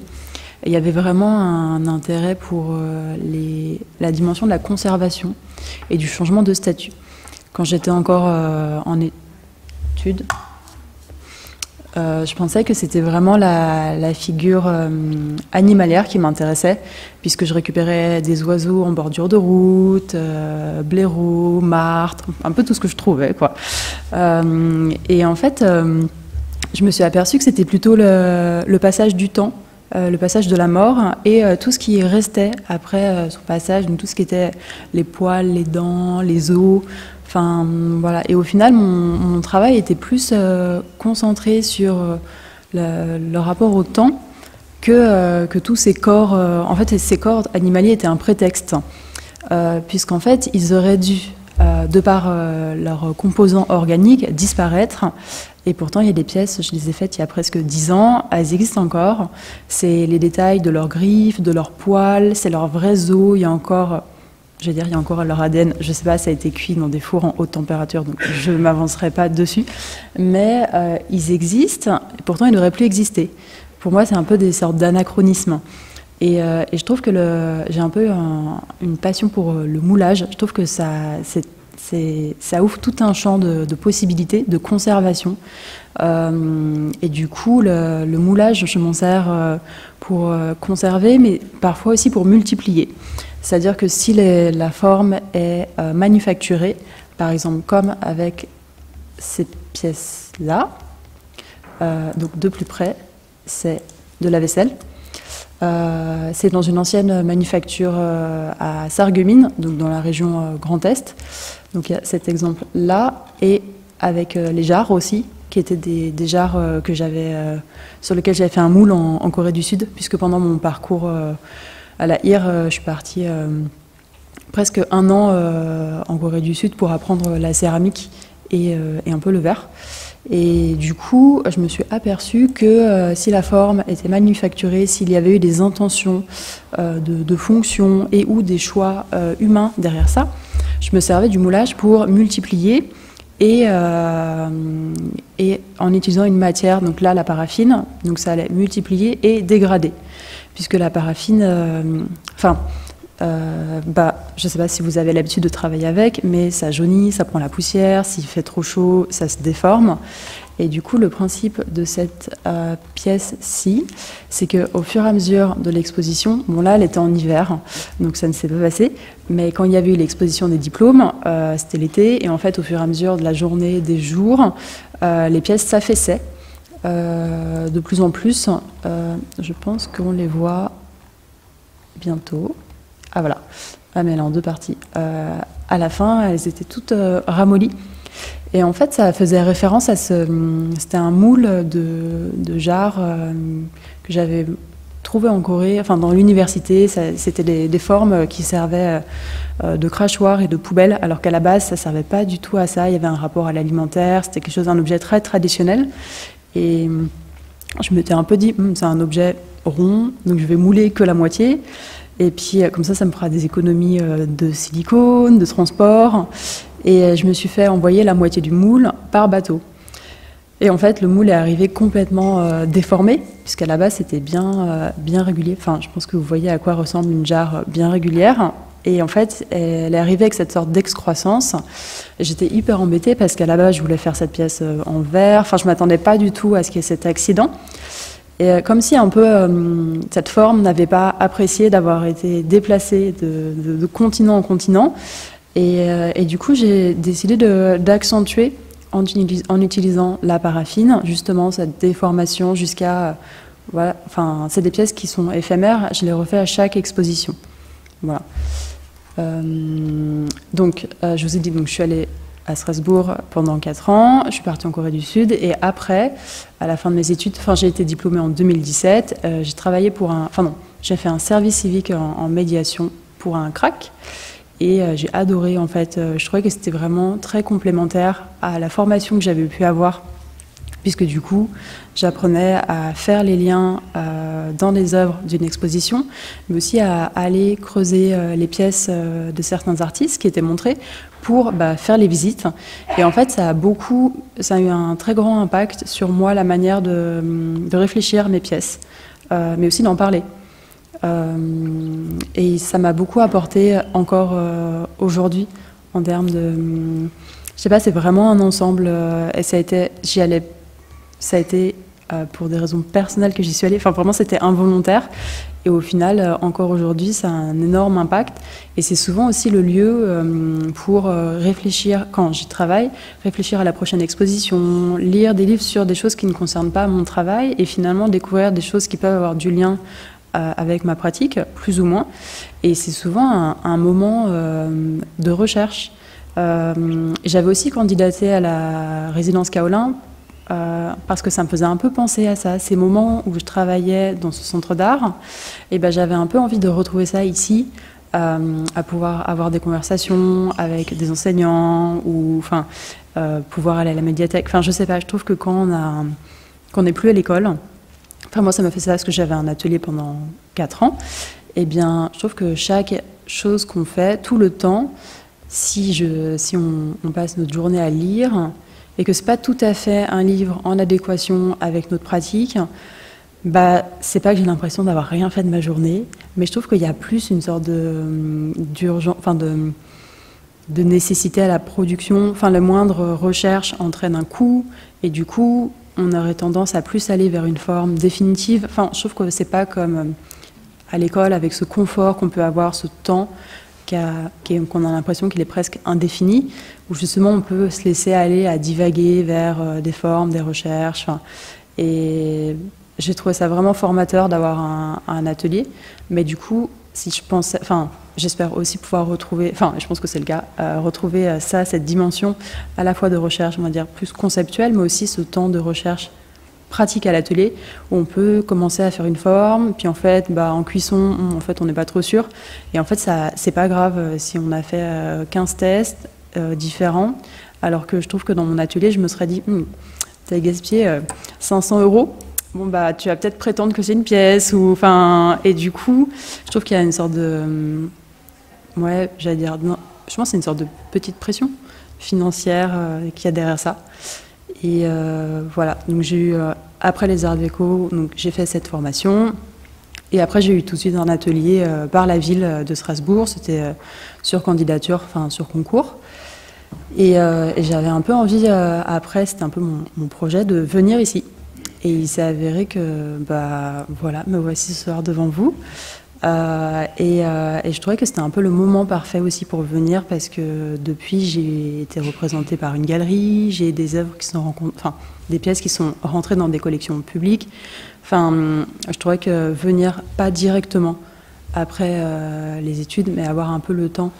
Et il y avait vraiment un intérêt pour la dimension de la conservation et du changement de statut. Quand j'étais encore en études, je pensais que c'était vraiment la figure animalière qui m'intéressait, puisque je récupérais des oiseaux en bordure de route, blaireaux, martres, un peu tout ce que je trouvais, quoi. Et en fait, je me suis aperçue que c'était plutôt le passage du temps, le passage de la mort et tout ce qui restait après son passage, donc tout ce qui était les poils, les dents, les os. Enfin, voilà. Et au final, mon travail était plus concentré sur le rapport au temps que tous ces corps. En fait, ces corps animaliers étaient un prétexte, puisqu'en fait, ils auraient dû, de par leurs composants organiques, disparaître. Et pourtant, il y a des pièces, je les ai faites il y a presque 10 ans, elles existent encore. C'est les détails de leurs griffes, de leurs poils, c'est leurs vrais os. Il y a encore, je vais dire, il y a encore leur ADN. Je ne sais pas, ça a été cuit dans des fours en haute température, donc je ne m'avancerai pas dessus. Mais ils existent, et pourtant ils ne devraient plus exister. Pour moi, c'est un peu des sortes d'anachronismes. Et je trouve que j'ai un peu une passion pour le moulage. Je trouve que ça ouvre tout un champ de possibilités, de conservation. Et du coup, le moulage, je m'en sers pour conserver, mais parfois aussi pour multiplier. C'est-à-dire que si la forme est manufacturée, par exemple comme avec ces pièces-là, donc de plus près, c'est de la vaisselle. C'est dans une ancienne manufacture à Sarreguemines, donc dans la région Grand Est. Donc il y a cet exemple-là, et avec les jarres aussi, qui étaient des jarres sur lesquelles j'avais fait un moule en Corée du Sud, puisque pendant mon parcours à la IR, je suis partie presque 1 an en Corée du Sud pour apprendre la céramique et un peu le verre. Et du coup, je me suis aperçue que si la forme était manufacturée, s'il y avait eu des intentions de fonction et ou des choix humains derrière ça, je me servais du moulage pour multiplier et en utilisant une matière, donc là la paraffine, donc ça allait multiplier et dégrader, puisque la paraffine, je ne sais pas si vous avez l'habitude de travailler avec, mais ça jaunit, ça prend la poussière, s'il fait trop chaud, ça se déforme. Et du coup, le principe de cette pièce-ci, c'est qu'au fur et à mesure de l'exposition, bon là, elle était en hiver, donc ça ne s'est pas passé, mais quand il y avait eu l'exposition des diplômes, c'était l'été, et en fait, au fur et à mesure de la journée, des jours, les pièces s'affaissaient de plus en plus. Je pense qu'on les voit bientôt. Ah voilà, mais elle est en 2 parties. À la fin, elles étaient toutes ramollies. Et en fait, ça faisait référence à c'était un moule de jarres que j'avais trouvé en Corée, enfin dans l'université. C'était des formes qui servaient de crachoirs et de poubelles, alors qu'à la base, ça ne servait pas du tout à ça. Il y avait un rapport à l'alimentaire, c'était quelque chose, un objet très traditionnel. Et je m'étais un peu dit, c'est un objet rond, donc je vais mouler que la moitié. Et puis, comme ça me fera des économies de silicone, de transport. Et je me suis fait envoyer la moitié du moule par bateau. Et en fait, le moule est arrivé complètement déformé, puisqu'à la base, c'était bien régulier. Enfin, je pense que vous voyez à quoi ressemble une jarre bien régulière. Et en fait, elle est arrivée avec cette sorte d'excroissance. J'étais hyper embêtée, parce qu'à la base, je voulais faire cette pièce en verre. Enfin, je ne m'attendais pas du tout à ce qu'il y ait cet accident. Et comme si un peu cette forme n'avait pas apprécié d'avoir été déplacée de continent en continent. Et du coup, j'ai décidé d'accentuer en utilisant la paraffine, justement cette déformation jusqu'à... voilà, enfin, c'est des pièces qui sont éphémères, je les refais à chaque exposition. Voilà. Donc, je vous ai dit, donc, je suis allée à Strasbourg pendant 4 ans, je suis partie en Corée du Sud, et après, à la fin de mes études, enfin, j'ai été diplômée en 2017, j'ai travaillé pour j'ai fait un service civique en médiation pour un CRAC, et j'ai adoré, en fait, je trouvais que c'était vraiment très complémentaire à la formation que j'avais pu avoir, puisque du coup, j'apprenais à faire les liens dans les œuvres d'une exposition, mais aussi à aller creuser les pièces de certains artistes qui étaient montrés pour faire les visites. Et en fait, ça a eu un très grand impact sur moi, la manière de réfléchir mes pièces, mais aussi d'en parler. Et ça m'a beaucoup apporté encore aujourd'hui en termes de... je sais pas, c'est vraiment un ensemble, et ça a été pour des raisons personnelles que j'y suis allée. Enfin, vraiment, c'était involontaire. Et au final, encore aujourd'hui, ça a un énorme impact. Et c'est souvent aussi le lieu pour réfléchir, quand j'y travaille, réfléchir à la prochaine exposition, lire des livres sur des choses qui ne concernent pas mon travail et finalement découvrir des choses qui peuvent avoir du lien avec ma pratique, plus ou moins. Et c'est souvent un moment de recherche. J'avais aussi candidaté à la résidence Kaolin parce que ça me faisait un peu penser à ça, ces moments où je travaillais dans ce centre d'art, et j'avais un peu envie de retrouver ça ici, à pouvoir avoir des conversations avec des enseignants, ou pouvoir aller à la médiathèque. Enfin, je sais pas, je trouve que quand on n'est plus à l'école, enfin moi ça m'a fait ça parce que j'avais un atelier pendant 4 ans, et bien je trouve que chaque chose qu'on fait, tout le temps, si on passe notre journée à lire, et que c'est pas tout à fait un livre en adéquation avec notre pratique, c'est pas que j'ai l'impression d'avoir rien fait de ma journée, mais je trouve qu'il y a plus une sorte d'urgence, de nécessité à la production. Enfin, la moindre recherche entraîne un coût, et du coup, on aurait tendance à plus aller vers une forme définitive. Enfin, je trouve que c'est pas comme à l'école avec ce confort qu'on peut avoir, ce temps qu'on a l'impression qu'il est presque indéfini, où justement on peut se laisser aller à divaguer vers des formes, des recherches. Et j'ai trouvé ça vraiment formateur d'avoir un atelier. Mais du coup, j'espère aussi pouvoir retrouver, je pense que c'est le cas, retrouver cette dimension à la fois de recherche, on va dire plus conceptuelle, mais aussi ce temps de recherche pratique à l'atelier, où on peut commencer à faire une forme, puis en fait, en cuisson, on n'est pas trop sûr. Et en fait, ça, c'est pas grave si on a fait 15 tests différents, alors que je trouve que dans mon atelier, je me serais dit, t'as gaspillé 500 €. Bon, tu vas peut-être prétendre que c'est une pièce, et du coup, je trouve qu'il y a une sorte de, j'allais dire, je pense que c'est une sorte de petite pression financière qu'il y a derrière ça. Et voilà, donc j'ai eu, après les arts déco, donc j'ai fait cette formation, et après j'ai eu tout de suite un atelier par la ville de Strasbourg, c'était sur candidature, sur concours, et j'avais un peu envie, après c'était un peu mon projet de venir ici, et il s'est avéré que, voilà, me voici ce soir devant vous. Et je trouvais que c'était un peu le moment parfait aussi pour venir, parce que depuis j'ai été représentée par une galerie, j'ai des œuvres qui sont des pièces qui sont rentrées dans des collections publiques. Je trouvais que venir pas directement après les études, mais avoir un peu le temps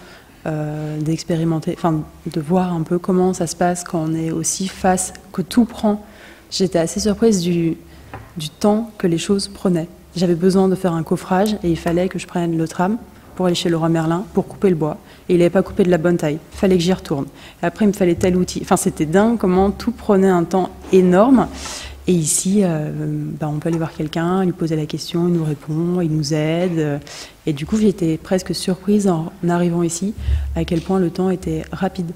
d'expérimenter, de voir un peu comment ça se passe quand on est aussi face, que tout prend. J'étais assez surprise du temps que les choses prenaient. J'avais besoin de faire un coffrage et il fallait que je prenne le tram pour aller chez Leroy Merlin pour couper le bois. Et il n'avait pas coupé de la bonne taille. Il fallait que j'y retourne. Et après, il me fallait tel outil. C'était dingue comment tout prenait un temps énorme. Et ici, on peut aller voir quelqu'un, lui poser la question, il nous répond, il nous aide. Et du coup, j'étais presque surprise en arrivant ici à quel point le temps était rapide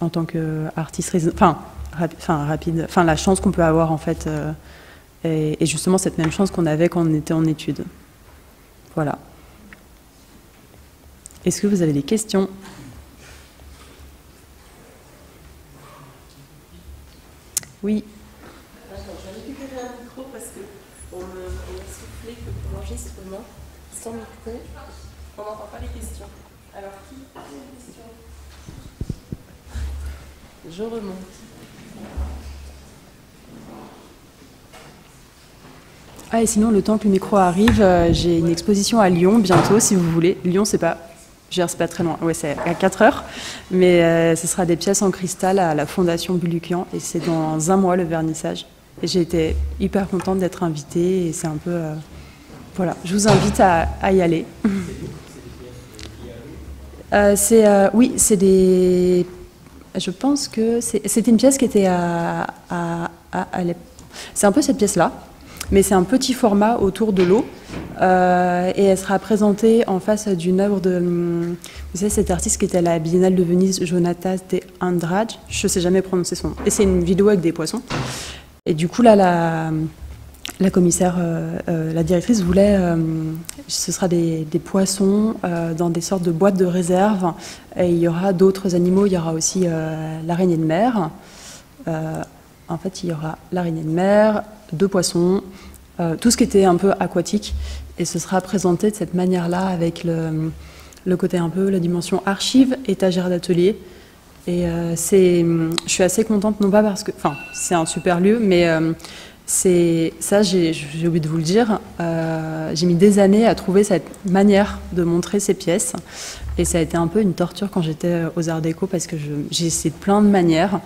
en tant qu'artiste. Rapide. La chance qu'on peut avoir en fait. Et justement cette même chance qu'on avait quand on était en études. Voilà. Est-ce que vous avez des questions ? Oui. Attends, je vais récupérer un micro parce que enregistrement, sans micro, on n'entend pas les questions. Alors, qui a une question? Je remonte. Ah, et sinon, le temps que le micro arrive, j'ai une exposition à Lyon bientôt, si vous voulez. Lyon, c'est pas très loin. Ouais, c'est à 4 heures. Mais ce sera des pièces en cristal à la Fondation Bulukian. Et c'est dans un mois, le vernissage. Et j'ai été hyper contente d'être invitée. Et c'est un peu... voilà, je vous invite à y aller. Oui, c'est des... Je pense que c'était une pièce qui était c'est un peu cette pièce-là. Mais c'est un petit format autour de l'eau et elle sera présentée en face d'une œuvre de, vous savez, cet artiste qui était à la Biennale de Venise, Jonatas de Andrade, je ne sais jamais prononcer son nom, et c'est une vidéo avec des poissons. Et du coup, là, la commissaire, la directrice voulait, ce sera des poissons dans des sortes de boîtes de réserve, et il y aura d'autres animaux, il y aura aussi l'araignée de mer. En fait, il y aura l'araignée de mer, 2 poissons, tout ce qui était un peu aquatique, et ce sera présenté de cette manière-là avec le côté un peu, la dimension archive, étagère d'atelier. Et je suis assez contente, non pas parce que, enfin, c'est un super lieu, mais c'est ça, j'ai oublié de vous le dire, j'ai mis des années à trouver cette manière de montrer ces pièces, et ça a été un peu une torture quand j'étais aux Arts Déco, parce que j'ai essayé de plein de manières,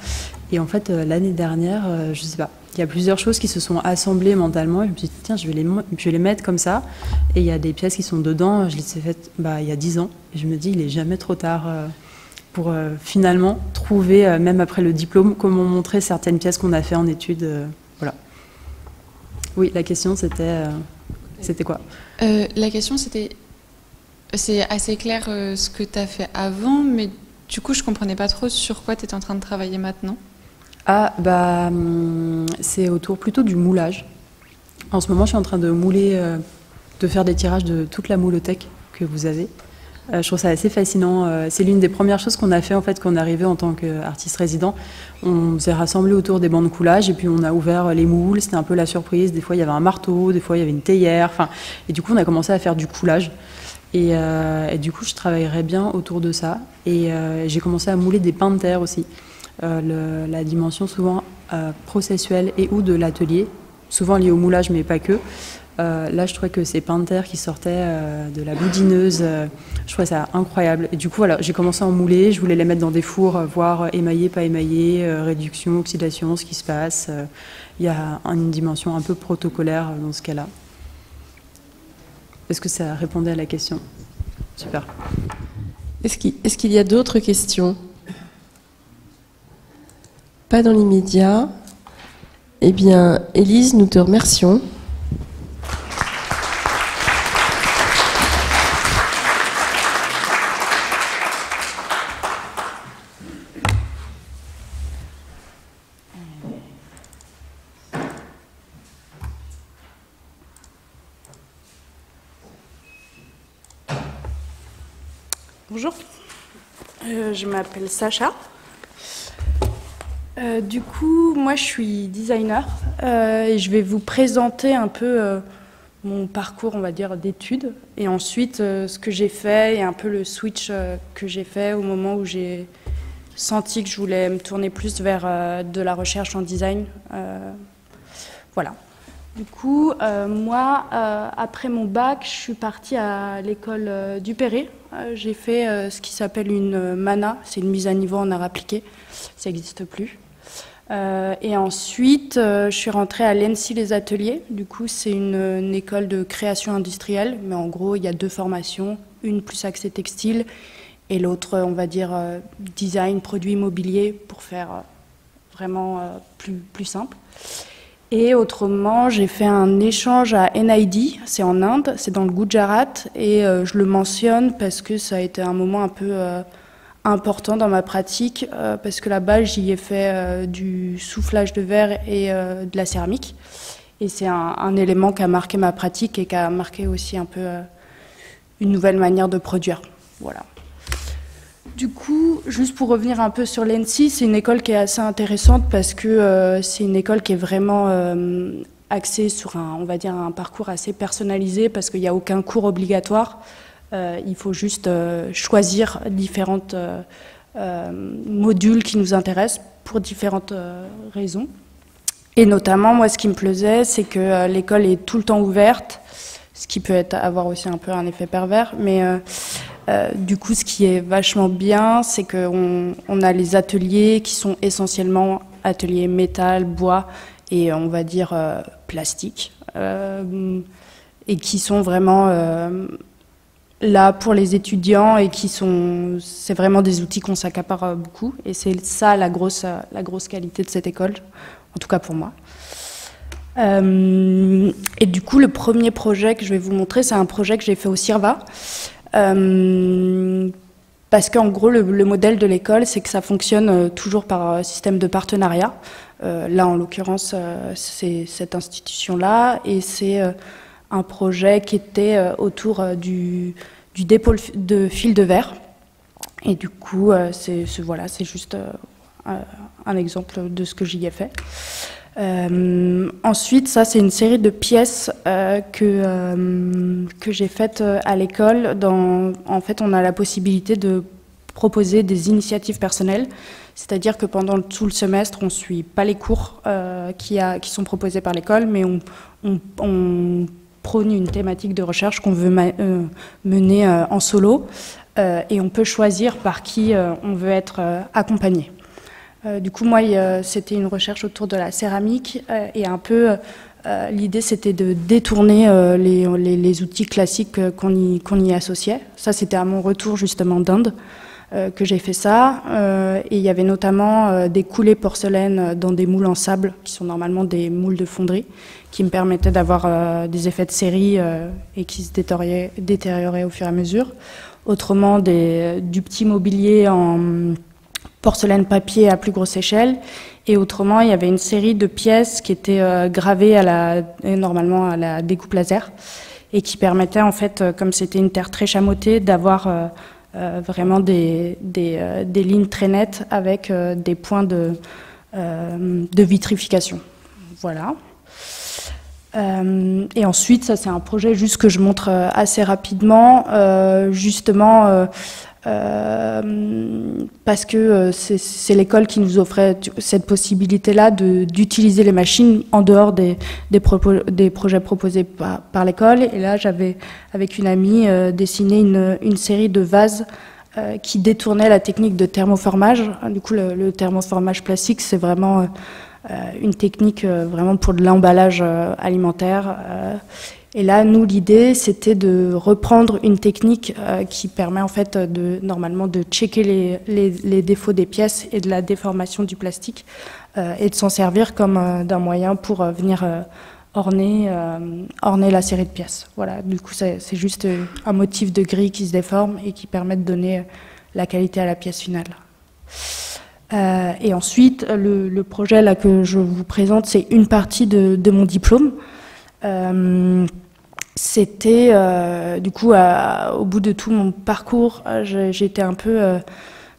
et en fait, l'année dernière, je sais pas, il y a plusieurs choses qui se sont assemblées mentalement. Et je me suis dit, tiens, je vais les mettre comme ça. Et il y a des pièces qui sont dedans. Je les ai faites il y a 10 ans. Et je me dis, il n'est jamais trop tard pour finalement trouver, même après le diplôme, comment montrer certaines pièces qu'on a fait en études. Voilà. Oui, la question, c'était quoi? La question, c'était... C'est assez clair ce que tu as fait avant, mais du coup, je ne comprenais pas trop sur quoi tu es en train de travailler maintenant. Ah, c'est autour plutôt du moulage. En ce moment, je suis en train de mouler, de faire des tirages de toute la moulothèque que vous avez. Je trouve ça assez fascinant. C'est l'une des premières choses qu'on a fait en fait quand on est arrivé en tant qu'artiste résident. On s'est rassemblés autour des bancs de coulage et puis on a ouvert les moules. C'était un peu la surprise. Des fois, il y avait un marteau, des fois, il y avait une théière. Et du coup, on a commencé à faire du coulage. Et du coup, je travaillerais bien autour de ça. Et j'ai commencé à mouler des pains de terre aussi. La dimension souvent processuelle et ou de l'atelier, souvent liée au moulage mais pas que. Là je trouvais que ces pains de terre qui sortaient de la boudineuse, je trouvais ça incroyable. Et du coup voilà, j'ai commencé à en mouler, je voulais les mettre dans des fours, voir émaillé, pas émaillé, réduction, oxydation, ce qui se passe. Il y a une dimension un peu protocolaire dans ce cas-là. Est-ce que ça répondait à la question? Super. Est-ce qu'il y a d'autres questions? Pas dans l'immédiat. Eh bien, Élise, nous te remercions. Bonjour, je m'appelle Sacha. Du coup, moi je suis designer et je vais vous présenter un peu mon parcours, on va dire, d'études et ensuite ce que j'ai fait et un peu le switch que j'ai fait au moment où j'ai senti que je voulais me tourner plus vers de la recherche en design. Voilà. Du coup, moi, après mon bac, je suis partie à l'école du Perret. J'ai fait ce qui s'appelle une MANA, c'est une mise à niveau en art appliqué. Ça n'existe plus. Et ensuite, je suis rentrée à l'ENSI Les Ateliers. Du coup, c'est une école de création industrielle. Mais en gros, il y a 2 formations, une plus axée textile et l'autre, on va dire, design, produits immobiliers pour faire vraiment plus simple. Et autrement, j'ai fait un échange à NID, c'est en Inde, c'est dans le Gujarat, et je le mentionne parce que ça a été un moment un peu important dans ma pratique, parce que là-bas, j'y ai fait du soufflage de verre et de la céramique. Et c'est un élément qui a marqué ma pratique et qui a marqué aussi un peu une nouvelle manière de produire. Voilà. Du coup, juste pour revenir un peu sur l'ENSI, c'est une école qui est assez intéressante parce que c'est une école qui est vraiment axé sur on va dire un parcours assez personnalisé parce qu'il n'y a aucun cours obligatoire. Il faut juste choisir différentes modules qui nous intéressent pour différentes raisons. Et notamment, moi, ce qui me plaisait, c'est que l'école est tout le temps ouverte, ce qui peut avoir aussi un peu un effet pervers. Mais du coup, ce qui est vachement bien, c'est qu'on a les ateliers qui sont essentiellement ateliers métal, bois et on va dire plastique, et qui sont vraiment là pour les étudiants et c'est vraiment des outils qu'on s'accapare beaucoup. Et c'est ça la grosse qualité de cette école, en tout cas pour moi. Et du coup, le premier projet que je vais vous montrer, c'est un projet que j'ai fait au CIRVA. Parce qu'en gros, le modèle de l'école, c'est que ça fonctionne toujours par système de partenariat. Là, en l'occurrence, c'est cette institution-là. Et c'est un projet qui était autour du dépôt de fil de verre. Et du coup, c'est juste un exemple de ce que j'y ai fait. Ensuite, ça c'est une série de pièces que j'ai faites à l'école. En fait, on a la possibilité de proposer des initiatives personnelles, c'est-à-dire que pendant tout le semestre, on ne suit pas les cours qui sont proposés par l'école, mais on prône une thématique de recherche qu'on veut mener en solo, et on peut choisir par qui on veut être accompagné. Du coup, moi, c'était une recherche autour de la céramique et un peu l'idée, c'était de détourner les outils classiques qu'on y associait. Ça, c'était à mon retour justement d'Inde que j'ai fait ça. Et il y avait notamment des coulées porcelaine dans des moules en sable qui sont normalement des moules de fonderie qui me permettaient d'avoir des effets de série et qui se détérioraient au fur et à mesure. Autrement, du petit mobilier en porcelaine papier à plus grosse échelle, et autrement il y avait une série de pièces qui étaient gravées normalement à la découpe laser et qui permettaient en fait, comme c'était une terre très chamottée, d'avoir vraiment des lignes très nettes avec des points de vitrification. Voilà. Et ensuite, ça c'est un projet juste que je montre assez rapidement, justement parce que c'est l'école qui nous offrait cette possibilité-là d'utiliser les machines en dehors des projets proposés par l'école. Et là, j'avais, avec une amie, dessiné une série de vases qui détournaient la technique de thermoformage. Du coup, le thermoformage plastique, c'est vraiment une technique vraiment pour de l'emballage alimentaire. Et là, nous, l'idée, c'était de reprendre une technique qui permet en fait normalement de checker les défauts des pièces et de la déformation du plastique et de s'en servir comme d'un moyen pour venir orner la série de pièces. Voilà, du coup, c'est juste un motif de gris qui se déforme et qui permet de donner la qualité à la pièce finale. Et ensuite, le projet là que je vous présente, c'est une partie de mon diplôme. C'était du coup au bout de tout mon parcours, j'étais un peu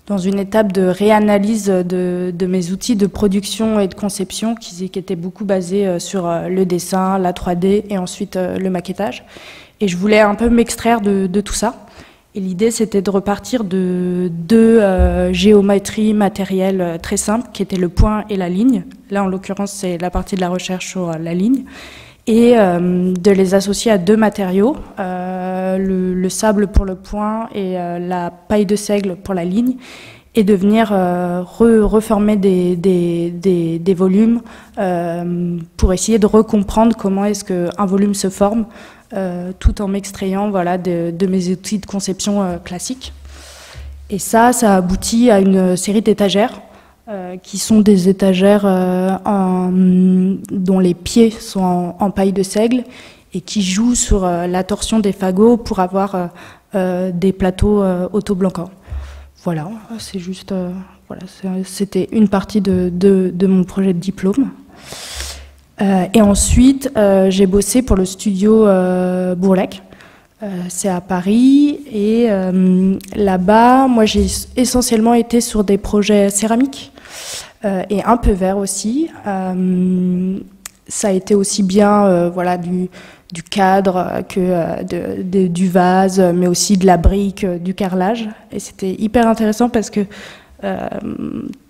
dans une étape de réanalyse de mes outils de production et de conception qui étaient beaucoup basés sur le dessin, la 3D et ensuite le maquettage. Et je voulais un peu m'extraire de tout ça. Et l'idée, c'était de repartir de deux géométries matérielles très simples, qui étaient le point et la ligne. Là, en l'occurrence, c'est la partie de la recherche sur la ligne. Et de les associer à deux matériaux, le sable pour le point et la paille de seigle pour la ligne, et de venir reformer des volumes pour essayer de recomprendre comment est-ce qu'un volume se forme, tout en m'extrayant de mes outils de conception classiques. Et ça aboutit à une série d'étagères qui sont des étagères dont les pieds sont en paille de seigle et qui jouent sur la torsion des fagots pour avoir des plateaux autobloquants. Voilà, c'est juste, c'était une partie de mon projet de diplôme. Et ensuite, j'ai bossé pour le studio Bourlec. C'est à Paris et là-bas, moi j'ai essentiellement été sur des projets céramiques et un peu verre aussi. ça a été aussi bien voilà, du cadre que du vase, mais aussi de la brique, du carrelage. Et c'était hyper intéressant parce que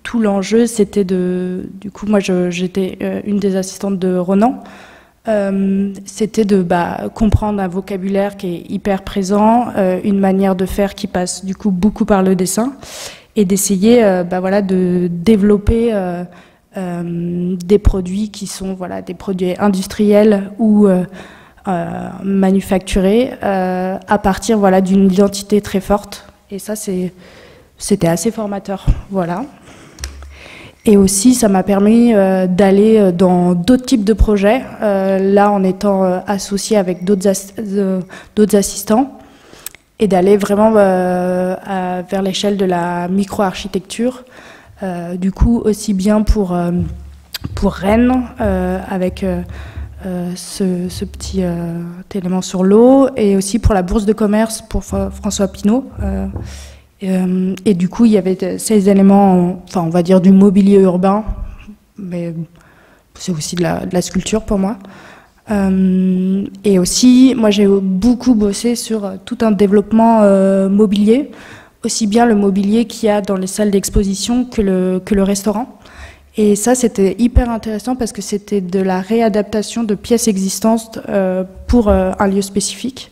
tout l'enjeu, c'était du coup, moi j'étais une des assistantes de Ronan. C'était de comprendre un vocabulaire qui est hyper présent, une manière de faire qui passe du coup beaucoup par le dessin, et d'essayer voilà, de développer des produits qui sont voilà, des produits industriels ou manufacturés à partir voilà, d'une identité très forte. Et ça, c'était assez formateur. Voilà. Et aussi, ça m'a permis d'aller dans d'autres types de projets, là en étant associée avec d'autres assistants, et d'aller vraiment vers l'échelle de la micro-architecture. Du coup, aussi bien pour Rennes, avec ce petit élément sur l'eau, et aussi pour la bourse de commerce pour François Pinault. Et du coup, il y avait ces éléments, enfin, on va dire du mobilier urbain, mais c'est aussi de la sculpture pour moi. Et aussi, moi, j'ai beaucoup bossé sur tout un développement mobilier, aussi bien le mobilier qu'il y a dans les salles d'exposition que le restaurant. Et ça, c'était hyper intéressant parce que c'était de la réadaptation de pièces existantes pour un lieu spécifique.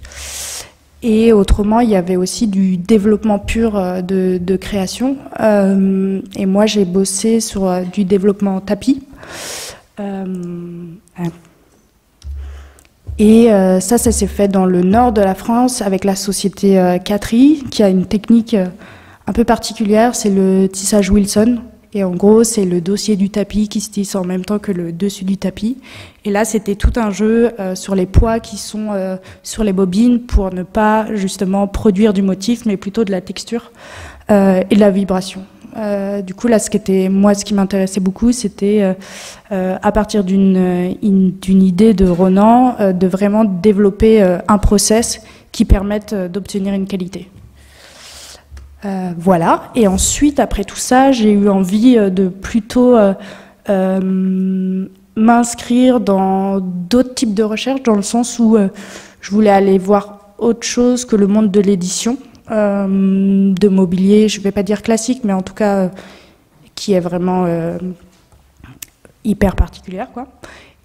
Et autrement, il y avait aussi du développement pur de création. Et moi, j'ai bossé sur du développement tapis. Et ça s'est fait dans le nord de la France avec la société Catry, qui a une technique un peu particulière, c'est le tissage Wilson. Et en gros, c'est le dossier du tapis qui se tisse en même temps que le dessus du tapis. Et là, c'était tout un jeu sur les poids qui sont sur les bobines pour ne pas justement produire du motif, mais plutôt de la texture et de la vibration. Du coup, là, ce qui m'intéressait beaucoup, c'était à partir d'une idée de Ronan, de vraiment développer un process qui permette d'obtenir une qualité. Voilà. Et ensuite, après tout ça, j'ai eu envie de plutôt m'inscrire dans d'autres types de recherches, dans le sens où je voulais aller voir autre chose que le monde de l'édition, de mobilier, je ne vais pas dire classique, mais en tout cas qui est vraiment hyper particulière, quoi.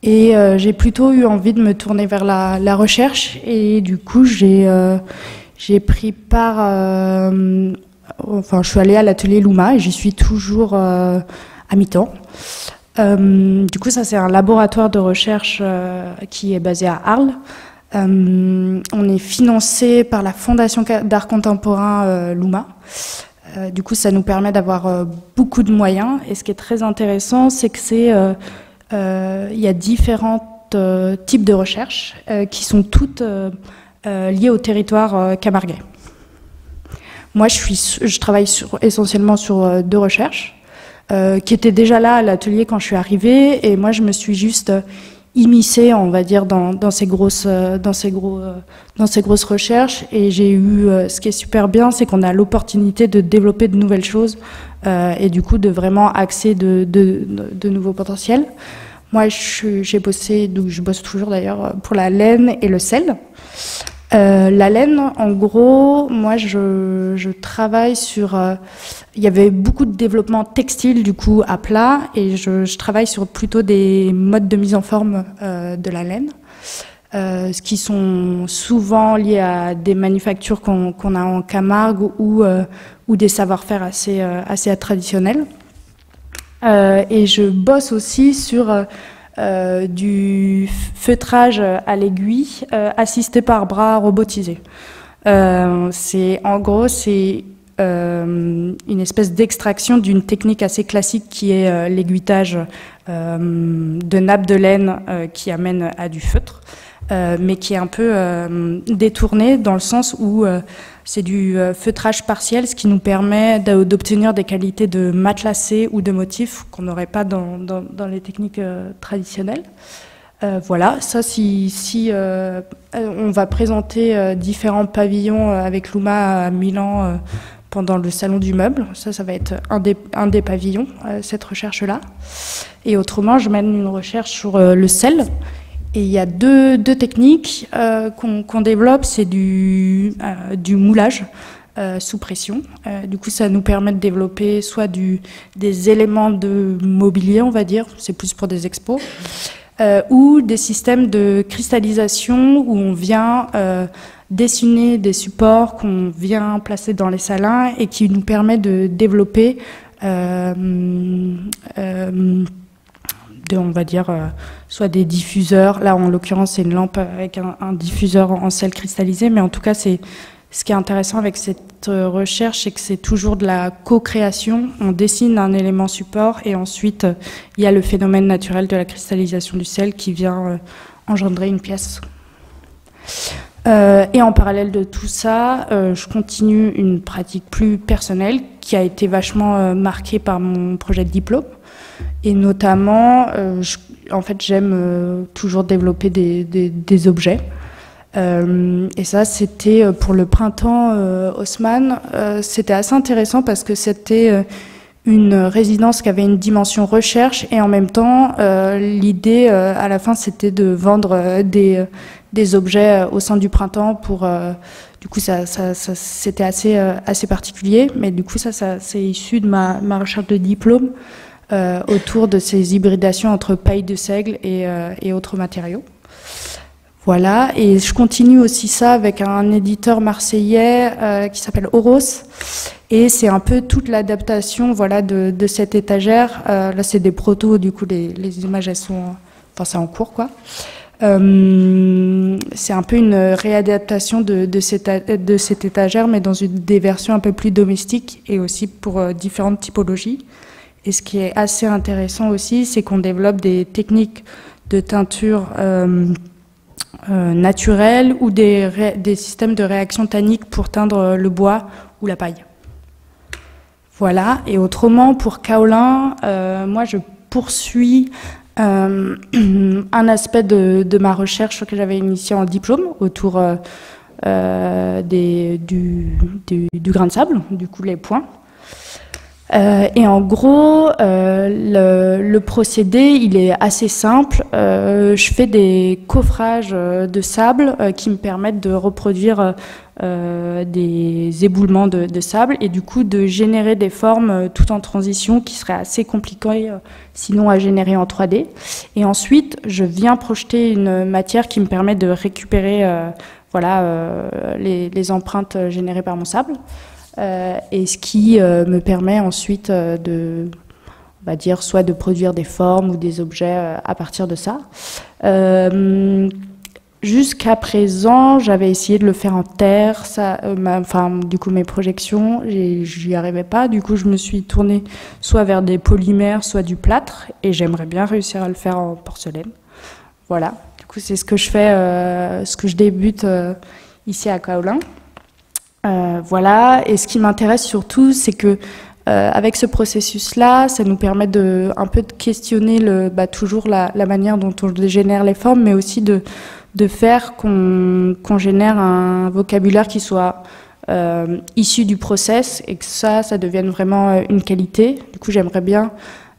Et j'ai plutôt eu envie de me tourner vers la recherche, et du coup, j'ai pris part... Enfin, je suis allée à l'atelier Luma et j'y suis toujours à mi-temps. Du coup, ça, c'est un laboratoire de recherche qui est basé à Arles. On est financé par la Fondation d'art contemporain Luma. Du coup, ça nous permet d'avoir beaucoup de moyens. Et ce qui est très intéressant, c'est que il y a différents types de recherches qui sont toutes liées au territoire camarguais. Moi, je travaille essentiellement sur deux recherches qui étaient déjà là à l'atelier quand je suis arrivée, et moi, je me suis juste immiscée, on va dire, dans ces grosses recherches, et j'ai eu, ce qui est super bien, c'est qu'on a l'opportunité de développer de nouvelles choses et du coup de vraiment axer de nouveaux potentiels. Moi, j'ai bossé, donc je bosse toujours d'ailleurs, pour la laine et le sel. La laine, en gros, moi, je travaille sur... il y avait beaucoup de développement textile, du coup, à plat, et je travaille sur plutôt des modes de mise en forme de la laine, ce qui sont souvent liés à des manufactures qu'on a en Camargue ou des savoir-faire assez traditionnels. Et je bosse aussi sur... du feutrage à l'aiguille assisté par bras robotisés. En gros, c'est une espèce d'extraction d'une technique assez classique qui est l'aiguittage de nappes de laine qui amène à du feutre, mais qui est un peu détourné dans le sens où c'est du feutrage partiel, ce qui nous permet d'obtenir des qualités de matelassé ou de motifs qu'on n'aurait pas dans les techniques traditionnelles. Voilà, ça, on va présenter différents pavillons avec Luma à Milan pendant le salon du meuble. Ça va être un des pavillons, cette recherche-là. Et autrement, je mène une recherche sur le sel. Et il y a deux techniques qu'on développe, c'est du moulage sous pression. Du coup, ça nous permet de développer soit des éléments de mobilier, on va dire, c'est plus pour des expos, ou des systèmes de cristallisation où on vient dessiner des supports qu'on vient placer dans les salins et qui nous permet de développer on va dire, soit des diffuseurs. Là, en l'occurrence, c'est une lampe avec un diffuseur en sel cristallisé. Mais en tout cas, ce qui est intéressant avec cette recherche, c'est que c'est toujours de la co-création. On dessine un élément support et ensuite, il y a le phénomène naturel de la cristallisation du sel qui vient engendrer une pièce. Et en parallèle de tout ça, je continue une pratique plus personnelle qui a été vachement marquée par mon projet de diplôme. Et notamment, en fait, j'aime toujours développer des objets. Et ça, c'était pour le printemps Haussmann. C'était assez intéressant parce que c'était une résidence qui avait une dimension recherche et en même temps, l'idée à la fin, c'était de vendre des objets au sein du printemps pour... du coup, c'était assez particulier, mais du coup, ça c'est issu de ma recherche de diplôme autour de ces hybridations entre paille de seigle et autres matériaux. Voilà, et je continue aussi ça avec un éditeur marseillais qui s'appelle Oros, et c'est un peu toute l'adaptation, voilà, de cette étagère. Là, c'est des protos, du coup, les images, elles sont... Enfin, c'est en cours, quoi. C'est un peu une réadaptation de cette étagère, mais dans des versions un peu plus domestiques et aussi pour différentes typologies. Et ce qui est assez intéressant aussi, c'est qu'on développe des techniques de teinture naturelles ou des systèmes de réaction tannique pour teindre le bois ou la paille. Voilà. Et autrement, pour Kaolin, moi, je poursuis un aspect de ma recherche que j'avais initié en diplôme autour du grain de sable, du coup les points. Et en gros, le procédé, il est assez simple. Je fais des coffrages de sable qui me permettent de reproduire des éboulements de sable et du coup de générer des formes tout en transition qui seraient assez compliquées sinon à générer en 3D. Et ensuite, je viens projeter une matière qui me permet de récupérer les empreintes générées par mon sable. Et ce qui me permet ensuite on va dire, soit de produire des formes ou des objets à partir de ça. Jusqu'à présent, j'avais essayé de le faire en terre, du coup mes projections, j'y arrivais pas, du coup je me suis tournée soit vers des polymères, soit du plâtre, et j'aimerais bien réussir à le faire en porcelaine. Voilà, du coup c'est ce que je fais, ce que je débute ici à Kaolin. Voilà, et ce qui m'intéresse surtout, c'est que avec ce processus-là, ça nous permet un peu de questionner toujours la manière dont on génère les formes, mais aussi de faire qu'on génère un vocabulaire qui soit issu du process et que ça devienne vraiment une qualité. Du coup, j'aimerais bien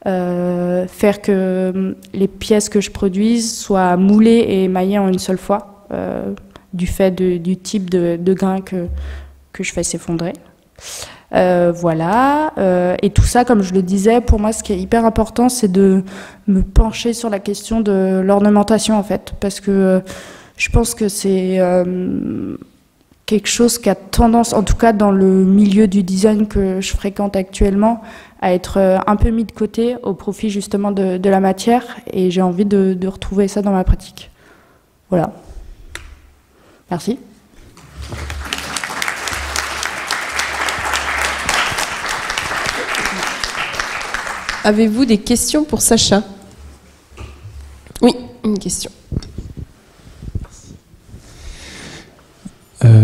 faire que les pièces que je produise soient moulées et émaillées en une seule fois, du fait du type de grain que je fais s'effondrer. Voilà. Et tout ça, comme je le disais, pour moi, ce qui est hyper important, c'est de me pencher sur la question de l'ornementation, en fait, parce que je pense que c'est quelque chose qui a tendance, en tout cas dans le milieu du design que je fréquente actuellement, à être un peu mis de côté au profit justement de la matière, et j'ai envie de retrouver ça dans ma pratique. Voilà. Merci. Avez-vous des questions pour Sacha? Oui, une question.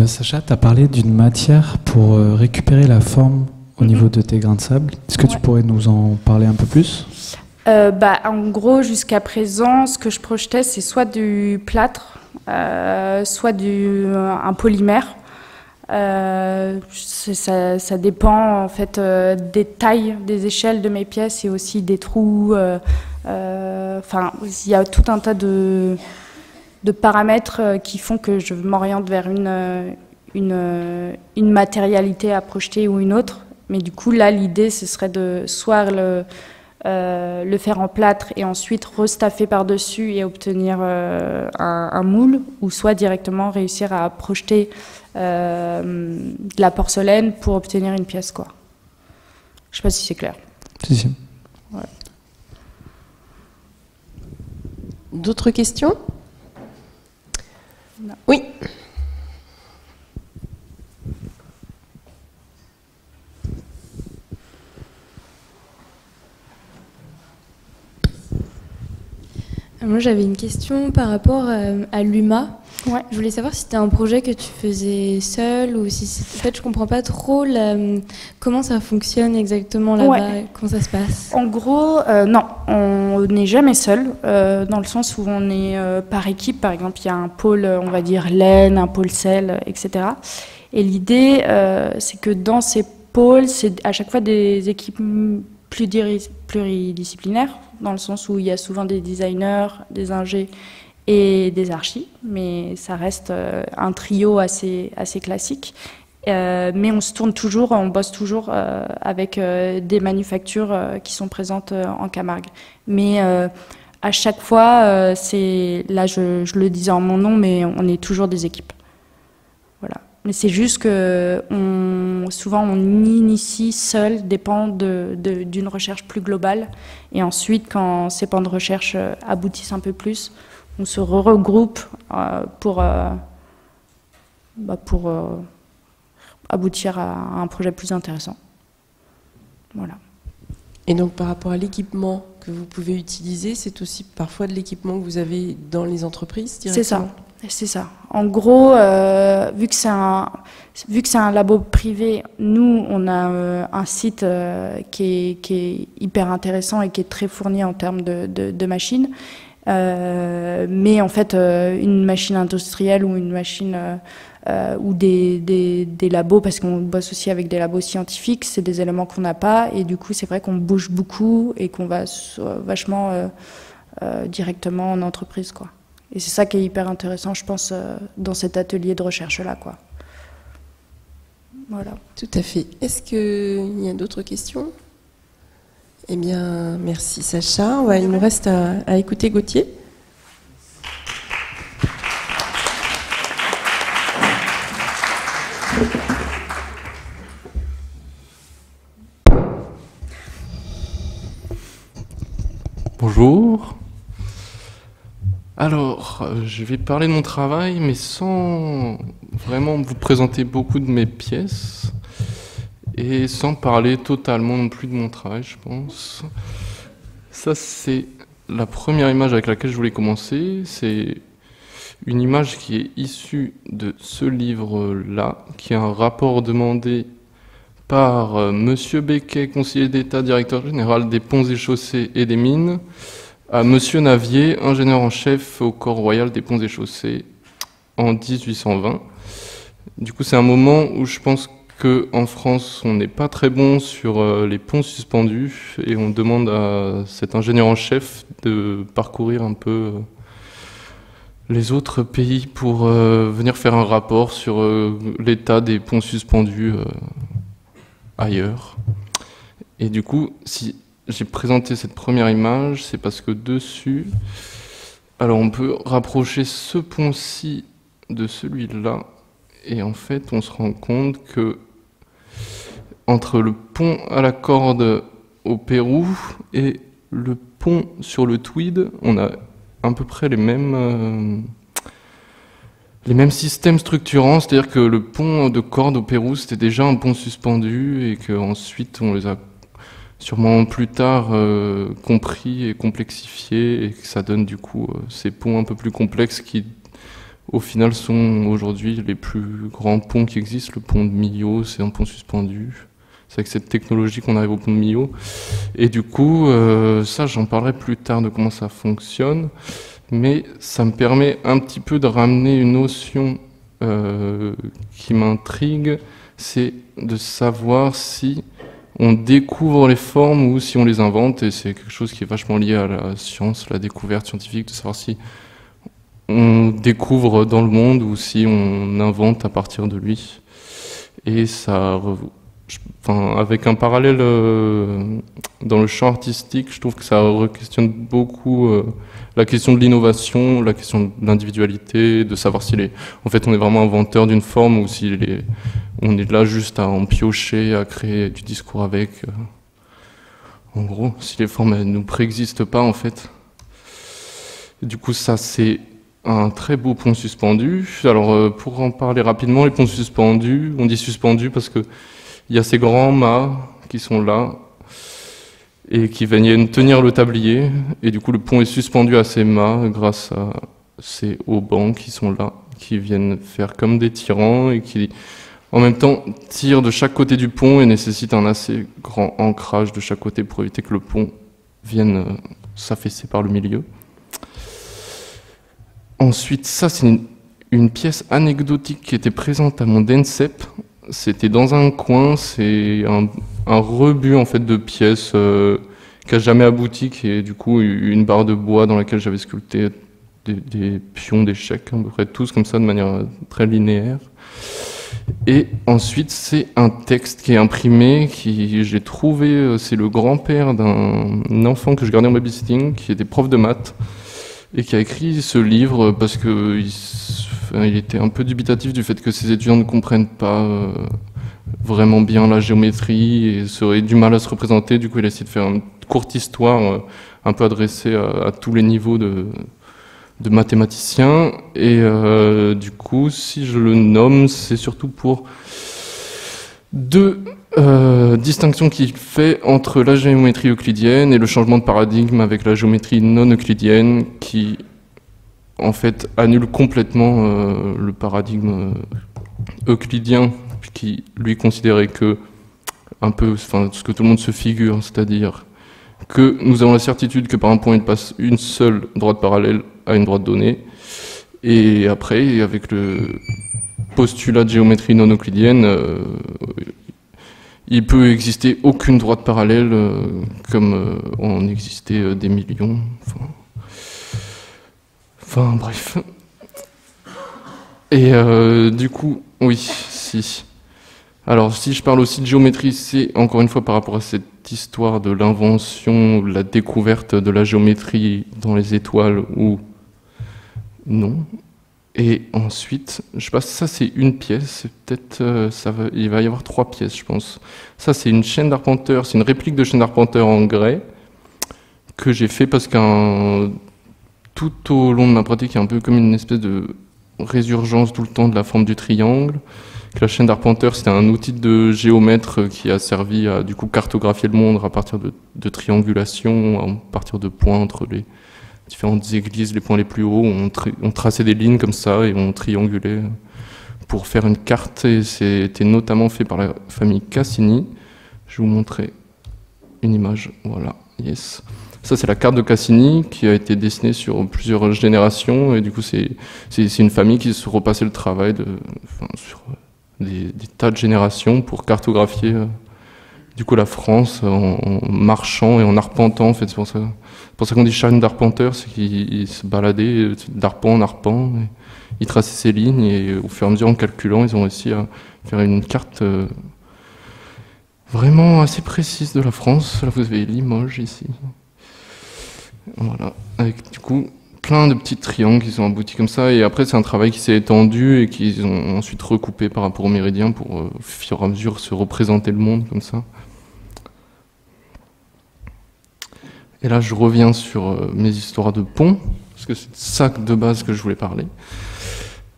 Sacha, tu as parlé d'une matière pour récupérer la forme au niveau de tes grains de sable. Est-ce que tu pourrais nous en parler un peu plus? En gros, jusqu'à présent, ce que je projetais, c'est soit du plâtre, soit un polymère. Ça dépend en fait des tailles, des échelles de mes pièces et aussi des trous. Enfin, il y a tout un tas de paramètres qui font que je m'oriente vers une matérialité à projeter ou une autre. Mais du coup, là, l'idée, ce serait de soit le faire en plâtre et ensuite restaffer par-dessus et obtenir un moule, ou soit directement réussir à projeter de la porcelaine pour obtenir une pièce, quoi. Je sais pas si c'est clair. Si, si. Ouais. D'autres questions? Non. Oui. Moi, j'avais une question par rapport à l'UMA. Ouais. Je voulais savoir si c'était un projet que tu faisais seul ou si c'était... En fait, je comprends pas trop comment ça fonctionne exactement là-bas, Ouais. comment ça se passe. En gros, non, on n'est jamais seul, dans le sens où on est par équipe. Par exemple, il y a un pôle, on va dire, laine, un pôle sel, etc. Et l'idée, c'est que dans ces pôles, c'est à chaque fois des équipes pluridisciplinaires, dans le sens où il y a souvent des designers, des ingés et des archis, mais ça reste un trio assez classique. Mais on se tourne toujours, on bosse toujours avec des manufactures qui sont présentes en Camargue. Mais à chaque fois, là je le disais en mon nom, mais on est toujours des équipes. Voilà. Mais c'est juste que souvent on initie seul des pans d'une recherche plus globale. Et ensuite, quand ces pans de recherche aboutissent un peu plus, on se regroupe pour aboutir à un projet plus intéressant. Voilà. Et donc par rapport à l'équipement que vous pouvez utiliser, c'est aussi parfois de l'équipement que vous avez dans les entreprises directement? C'est ça. En gros, vu que c'est un labo privé, nous, on a un site qui est hyper intéressant et qui est très fourni en termes de machines. Mais en fait, une machine industrielle ou une machine ou des labos, parce qu'on bosse aussi avec des labos scientifiques, c'est des éléments qu'on n'a pas. Et du coup, c'est vrai qu'on bouge beaucoup et qu'on va vachement directement en entreprise, quoi. Et c'est ça qui est hyper intéressant, je pense, dans cet atelier de recherche-là, quoi. Voilà. Tout à fait. Est-ce qu'il y a d'autres questions? Eh bien, merci Sacha. Il nous reste à écouter Gauthier. Bonjour. Alors, je vais parler de mon travail, mais sans vraiment vous présenter beaucoup de mes pièces et sans parler totalement non plus de mon travail, je pense. Ça, c'est la première image avec laquelle je voulais commencer. C'est une image qui est issue de ce livre-là, qui est un rapport demandé par Monsieur Becquet, conseiller d'État, directeur général des ponts et chaussées et des mines, à Monsieur Navier, ingénieur en chef au corps royal des ponts et chaussées en 1820. Du coup, c'est un moment où je pense qu'en France, on n'est pas très bon sur les ponts suspendus et on demande à cet ingénieur en chef de parcourir un peu les autres pays pour venir faire un rapport sur l'état des ponts suspendus ailleurs. Et du coup, si j'ai présenté cette première image, c'est parce que dessus, alors on peut rapprocher ce pont-ci de celui-là, et en fait on se rend compte que entre le pont à la corde au Pérou et le pont sur le Tweed, on a à peu près les mêmes systèmes structurants, c'est-à-dire que le pont de corde au Pérou c'était déjà un pont suspendu et qu'ensuite on les a sûrement plus tard compris et complexifiés, et que ça donne du coup ces ponts un peu plus complexes qui au final sont aujourd'hui les plus grands ponts qui existent. Le pont de Millau, c'est un pont suspendu. C'est avec cette technologie qu'on arrive au pont de Millau. Et du coup, ça j'en parlerai plus tard de comment ça fonctionne, mais ça me permet un petit peu de ramener une notion qui m'intrigue, c'est de savoir si on découvre les formes ou si on les invente, et c'est quelque chose qui est vachement lié à la science, la découverte scientifique, de savoir si on découvre dans le monde ou si on invente à partir de lui. Et ça, avec un parallèle dans le champ artistique, je trouve que ça re-questionne beaucoup la question de l'innovation, la question de l'individualité, de savoir si en fait on est vraiment inventeur d'une forme ou si on est là juste à en piocher, à créer du discours avec. En gros, si les formes ne nous préexistent pas en fait. Et du coup, ça c'est un très beau pont suspendu. Alors, pour en parler rapidement, les ponts suspendus, on dit suspendus parce que il y a ces grands mâts qui sont là et qui viennent tenir le tablier. Et du coup, le pont est suspendu à ces mâts grâce à ces haubans qui sont là, qui viennent faire comme des tirants et qui, en même temps, tirent de chaque côté du pont et nécessitent un assez grand ancrage de chaque côté pour éviter que le pont vienne s'affaisser par le milieu. Ensuite, ça, c'est une pièce anecdotique qui était présente à mon DENSEP. C'était dans un coin, c'est un rebut en fait de pièces qui n'a jamais abouti, qui est du coup une barre de bois dans laquelle j'avais sculpté des pions d'échecs, à peu près tous comme ça, de manière très linéaire. Et ensuite, c'est un texte qui est imprimé, qui j'ai trouvé, c'est le grand-père d'un enfant que je gardais en babysitting, qui était prof de maths, et qui a écrit ce livre parce que il était un peu dubitatif du fait que ses étudiants ne comprennent pas vraiment bien la géométrie et auraient du mal à se représenter. Du coup, il a essayé de faire une courte histoire un peu adressée à tous les niveaux de mathématiciens. Et du coup, si je le nomme, c'est surtout pour deux distinctions qu'il fait entre la géométrie euclidienne et le changement de paradigme avec la géométrie non euclidienne qui en fait annule complètement le paradigme euclidien qui lui considérait que un peu ce que tout le monde se figure, c'est-à-dire que nous avons la certitude que par un point il passe une seule droite parallèle à une droite donnée, et après avec le postulat de géométrie non euclidienne il peut exister aucune droite parallèle comme en existait des millions. Enfin bref. Et du coup, oui, si. Alors si je parle aussi de géométrie, c'est encore une fois par rapport à cette histoire de l'invention, la découverte de la géométrie dans les étoiles ou non. Et ensuite, je passe, ça c'est une pièce, peut-être il va y avoir 3 pièces je pense. Ça c'est une chaîne d'arpenteur, c'est une réplique de chaîne d'arpenteur en grès que j'ai fait parce tout au long de ma pratique, il y a un peu comme une espèce de résurgence tout le temps de la forme du triangle. La chaîne d'arpenteur, c'était un outil de géomètre qui a servi à du coup cartographier le monde à partir de triangulation, à partir de points entre les différentes églises, les points les plus hauts. On traçait des lignes comme ça et on triangulait pour faire une carte. Et c'était notamment fait par la famille Cassini. Je vais vous montrer une image. Voilà, yes. Ça, c'est la carte de Cassini qui a été dessinée sur plusieurs générations. Et du coup, c'est une famille qui se repassait le travail sur des tas de générations pour cartographier du coup la France en marchant et en arpentant. En fait, c'est pour ça qu'on dit chaîne d'arpenteur, c'est qu'il se baladait d'arpent en arpent. Il traçait ses lignes et au fur et à mesure, en calculant, ils ont réussi à faire une carte vraiment assez précise de la France. Là, vous avez Limoges ici. Voilà, avec du coup plein de petits triangles qui sont aboutis comme ça, et après c'est un travail qui s'est étendu et qu'ils ont ensuite recoupé par rapport aux méridiens pour au fur et à mesure se représenter le monde comme ça. Et là je reviens sur mes histoires de ponts, parce que c'est ça de base que je voulais parler.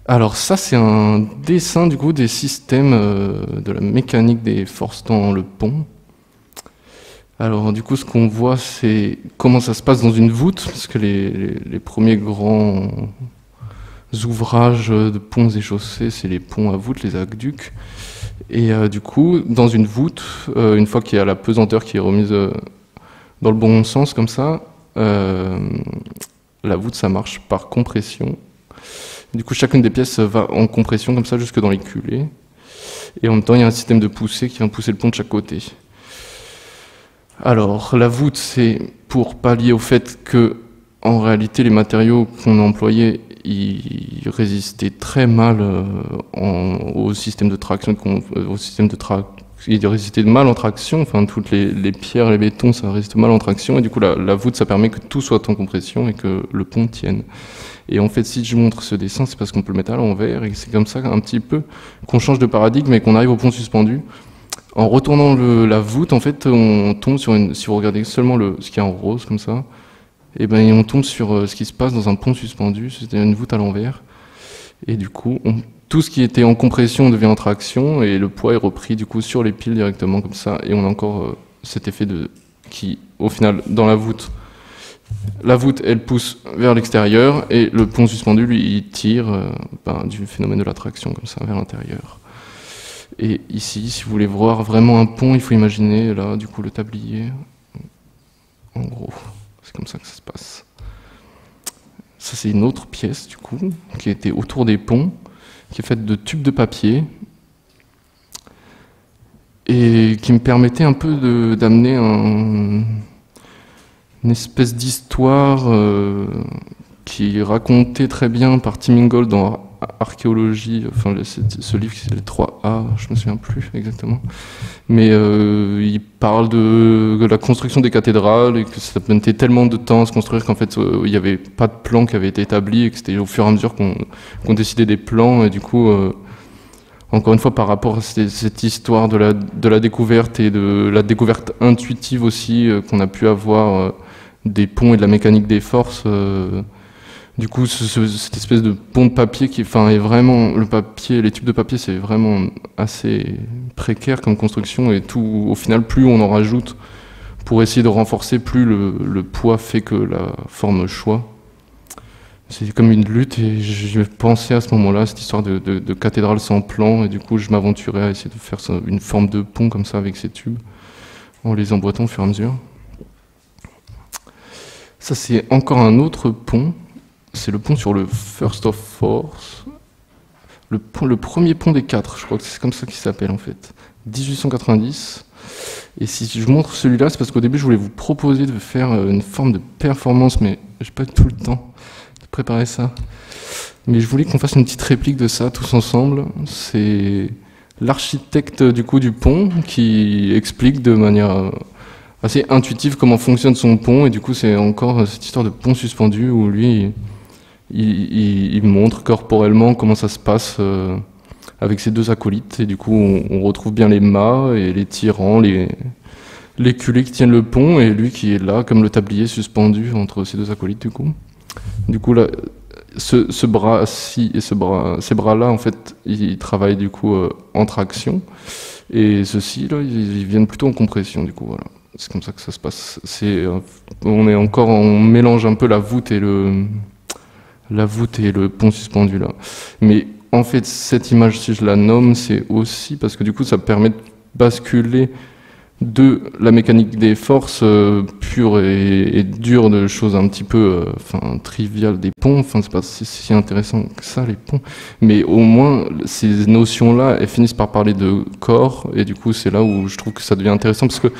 Alors ça c'est un dessin du coup des systèmes de la mécanique des forces dans le pont. Alors du coup ce qu'on voit c'est comment ça se passe dans une voûte, parce que les premiers grands ouvrages de ponts et chaussées c'est les ponts à voûte, les aqueducs. Et du coup dans une voûte, une fois qu'il y a la pesanteur qui est remise dans le bon sens comme ça, la voûte ça marche par compression. Du coup, chacune des pièces va en compression comme ça jusque dans les culées. Et en même temps, il y a un système de poussée qui vient pousser le pont de chaque côté. Alors, la voûte, c'est pour pallier au fait que, en réalité, les matériaux qu'on a employés, ils résistaient très mal au système de traction, ils résistaient mal en traction. Enfin, toutes les pierres, les bétons, ça résiste mal en traction. Et du coup, la voûte, ça permet que tout soit en compression et que le pont tienne. Et en fait, si je montre ce dessin, c'est parce qu'on peut le mettre à l'envers et c'est comme ça un petit peu qu'on change de paradigme et qu'on arrive au pont suspendu. En retournant la voûte, en fait, on tombe sur si vous regardez seulement ce qui est en rose comme ça, et ben on tombe sur ce qui se passe dans un pont suspendu, c'est une voûte à l'envers. Et du coup, tout ce qui était en compression devient en traction et le poids est repris du coup sur les piles directement comme ça. Et on a encore cet effet qui, au final, dans la voûte, elle pousse vers l'extérieur et le pont suspendu, lui, il tire du phénomène de l'attraction comme ça vers l'intérieur. Et ici, si vous voulez voir vraiment un pont, il faut imaginer là, du coup, le tablier. En gros, c'est comme ça que ça se passe. Ça, c'est une autre pièce, du coup, qui était autour des ponts, qui est faite de tubes de papier et qui me permettait un peu d'amener une espèce d'histoire qui est racontée très bien par Tim Ingold dans Archéologie, enfin ce livre c'est les 3A, je me souviens plus exactement, mais il parle de la construction des cathédrales et que ça mettait tellement de temps à se construire qu'en fait il n'y avait pas de plan qui avait été établi et que c'était au fur et à mesure qu'on décidait des plans et du coup encore une fois par rapport à cette histoire de la découverte et de la découverte intuitive aussi qu'on a pu avoir des ponts et de la mécanique des forces. Du coup, cette espèce de pont de papier est vraiment le papier, les tubes de papier, c'est vraiment assez précaire comme construction et tout. Au final, plus on en rajoute pour essayer de renforcer, plus le poids fait que la forme choix. C'est comme une lutte et je pensais à ce moment-là cette histoire de cathédrale sans plan et du coup, je m'aventurais à essayer de faire une forme de pont comme ça avec ces tubes en les emboîtant au fur et à mesure. Ça, c'est encore un autre pont. C'est le pont sur le First of Force, le premier pont des 4, je crois que c'est comme ça qu'il s'appelle en fait, 1890. Et si je montre celui-là, c'est parce qu'au début je voulais vous proposer de faire une forme de performance, mais j'ai pas tout le temps de préparer ça. Mais je voulais qu'on fasse une petite réplique de ça tous ensemble. C'est l'architecte du coup du pont qui explique de manière assez intuitive comment fonctionne son pont, et du coup c'est encore cette histoire de pont suspendu où lui il montre corporellement comment ça se passe avec ses deux acolytes, et du coup on retrouve bien les mâts et les tirants, les culées qui tiennent le pont, et lui qui est là comme le tablier suspendu entre ces deux acolytes du coup. Du coup là, ce bras-ci et ces bras-là en fait ils travaillent du coup en traction, et ceux-ci là ils viennent plutôt en compression du coup voilà. C'est comme ça que ça se passe. On mélange un peu la voûte et le pont suspendu là. Mais en fait, cette image, si je la nomme, c'est aussi parce que du coup, ça permet de basculer de la mécanique des forces pure et dure, de choses un petit peu triviales des ponts. Enfin, c'est pas si intéressant que ça, les ponts. Mais au moins, ces notions-là, elles finissent par parler de corps, et du coup, c'est là où je trouve que ça devient intéressant, parce que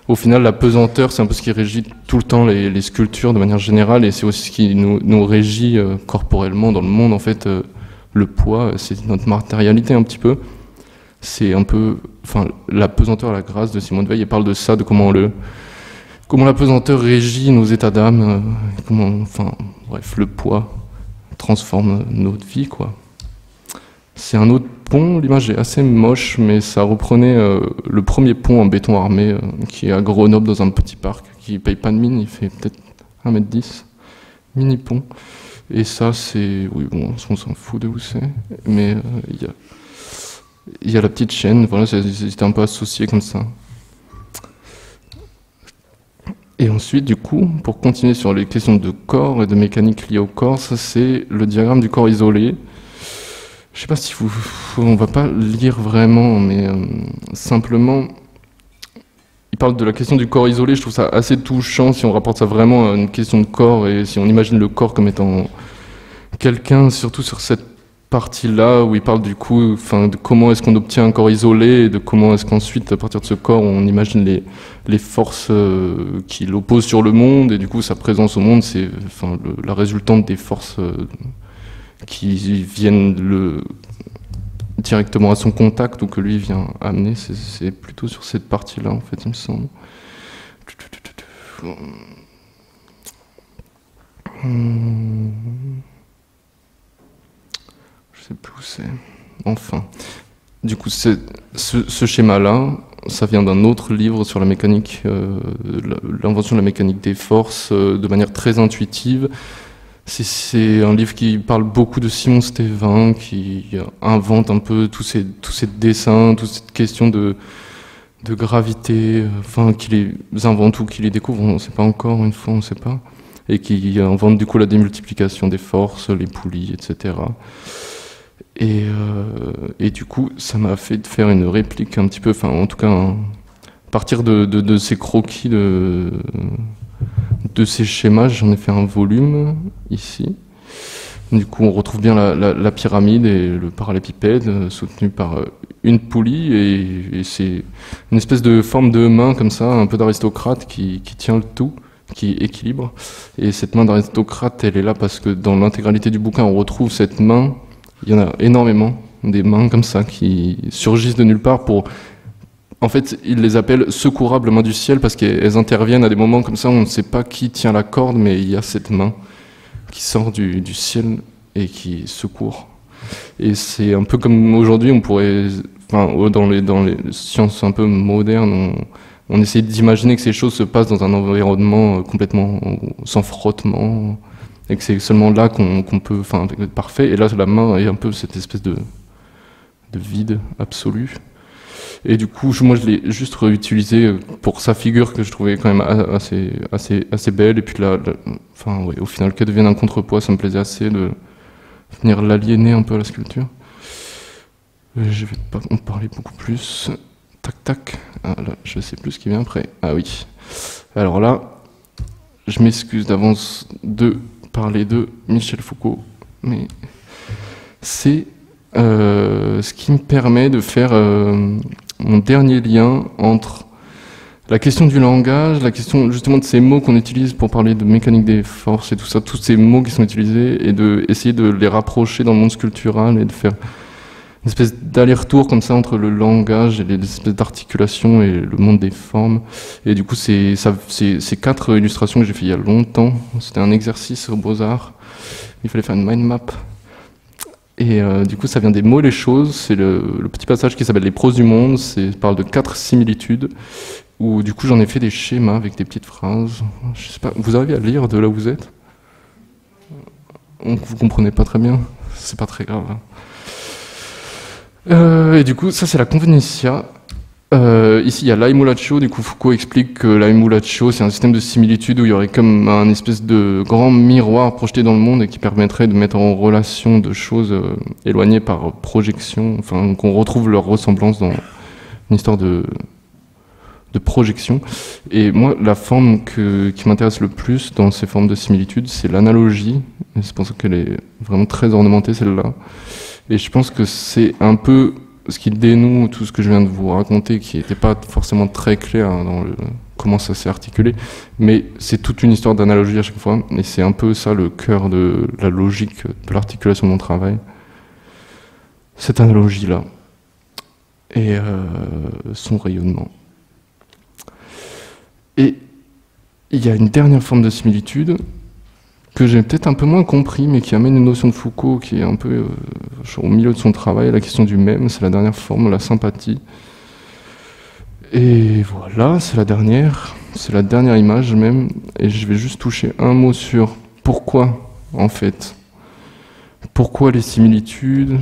au final, la pesanteur, c'est un peu ce qui régit tout le temps les sculptures de manière générale, et c'est aussi ce qui nous régit corporellement dans le monde. En fait, le poids, c'est notre matérialité un petit peu. C'est un peu, la pesanteur à la grâce de Simone Weil. Elle parle de ça, de comment la pesanteur régit nos états d'âme, le poids transforme notre vie, quoi. C'est un autre pont, l'image est assez moche, mais ça reprenait le premier pont en béton armé qui est à Grenoble dans un petit parc, qui ne paye pas de mine, il fait peut-être 1,10 m, mini pont. Et ça c'est, oui bon, on s'en fout de où c'est, mais il y a la petite chaîne, voilà, c'était un peu associé comme ça. Et ensuite, du coup, pour continuer sur les questions de corps et de mécanique liées au corps, ça c'est le diagramme du corps isolé. Je sais pas si on va pas lire vraiment, mais simplement, il parle de la question du corps isolé. Je trouve ça assez touchant si on rapporte ça vraiment à une question de corps, et si on imagine le corps comme étant quelqu'un, surtout sur cette partie-là, où il parle du coup de comment est-ce qu'on obtient un corps isolé, et de comment est-ce qu'ensuite, à partir de ce corps, on imagine les forces qui l'opposent sur le monde, et du coup sa présence au monde, c'est la résultante des forces qui viennent directement à son contact, ou que lui vient amener. C'est plutôt sur cette partie-là, en fait, il me semble. Je sais plus où c'est. Enfin. Du coup, ce schéma-là, ça vient d'un autre livre sur la mécanique, l'invention de la mécanique des forces, de manière très intuitive. C'est un livre qui parle beaucoup de Simon Stevin, qui invente un peu tous ces dessins, toute cette question de gravité, qui les invente ou qui les découvre, on ne sait pas encore, une fois, on ne sait pas, et qui invente du coup la démultiplication des forces, les poulies, etc. Et du coup, ça m'a fait faire une réplique un petit peu, en tout cas, à partir de ces croquis, de ces schémas, j'en ai fait un volume ici. Du coup, on retrouve bien la pyramide et le parallépipède soutenu par une poulie, et c'est une espèce de forme de main comme ça, un peu d'aristocrate qui tient le tout, qui équilibre. Et cette main d'aristocrate, elle est là parce que dans l'intégralité du bouquin, on retrouve cette main. Il y en a énormément, des mains comme ça qui surgissent de nulle part pour... En fait, ils les appellent secourables mains du ciel parce qu'elles interviennent à des moments comme ça où on ne sait pas qui tient la corde, mais il y a cette main qui sort du ciel et qui secourt. Et c'est un peu comme aujourd'hui, on pourrait... dans les sciences un peu modernes, on essaie d'imaginer que ces choses se passent dans un environnement complètement sans frottement, et que c'est seulement là qu'on peut, parfait. Et là, la main est un peu cette espèce de vide absolu. Et du coup, moi, je l'ai juste réutilisé pour sa figure que je trouvais quand même assez belle. Et puis là, au final, qu'elle devienne un contrepoids, ça me plaisait assez de venir l'aliéner un peu à la sculpture. Je vais pas en parler beaucoup plus. Tac, tac. Ah, là, je sais plus ce qui vient après. Ah oui. Alors là, je m'excuse d'avance de parler de Michel Foucault, mais c'est ce qui me permet de faire mon dernier lien entre la question du langage, la question justement de ces mots qu'on utilise pour parler de mécanique des forces et tout ça, tous ces mots qui sont utilisés, et d'essayer de les rapprocher dans le monde sculptural et de faire une espèce d'aller-retour comme ça entre le langage et les espèces d'articulation et le monde des formes. Et du coup, c'est 4 illustrations que j'ai fait il y a longtemps. C'était un exercice aux Beaux-Arts. Il fallait faire une mind map. Et du coup, ça vient des mots et les choses. C'est le petit passage qui s'appelle Les proses du monde. Ça parle de 4 similitudes, où du coup, j'en ai fait des schémas avec des petites phrases. Je sais pas, vous arrivez à lire de là où vous êtes? Vous comprenez pas très bien? C'est pas très grave. Et du coup, ça c'est la conveniencia. Ici, il y a l'aimulaccio. Du coup, Foucault explique que l'aimulaccio, c'est un système de similitude où il y aurait comme un espèce de grand miroir projeté dans le monde et qui permettrait de mettre en relation deux choses éloignées par projection, qu'on retrouve leur ressemblance dans une histoire de projection. Et moi, la forme qui m'intéresse le plus dans ces formes de similitude, c'est l'analogie. Et c'est pour ça qu'elle est vraiment très ornementée, celle-là. Et je pense que c'est un peu ce qui dénoue tout ce que je viens de vous raconter, qui n'était pas forcément très clair dans comment ça s'est articulé, mais c'est toute une histoire d'analogie à chaque fois, et c'est un peu ça le cœur de la logique de l'articulation de mon travail, cette analogie-là, et son rayonnement. Et il y a une dernière forme de similitude, que j'ai peut-être un peu moins compris, mais qui amène une notion de Foucault qui est un peu au milieu de son travail, la question du même, c'est la dernière forme, la sympathie. Et voilà, c'est la dernière image même, et je vais juste toucher un mot sur pourquoi, en fait. Pourquoi les similitudes?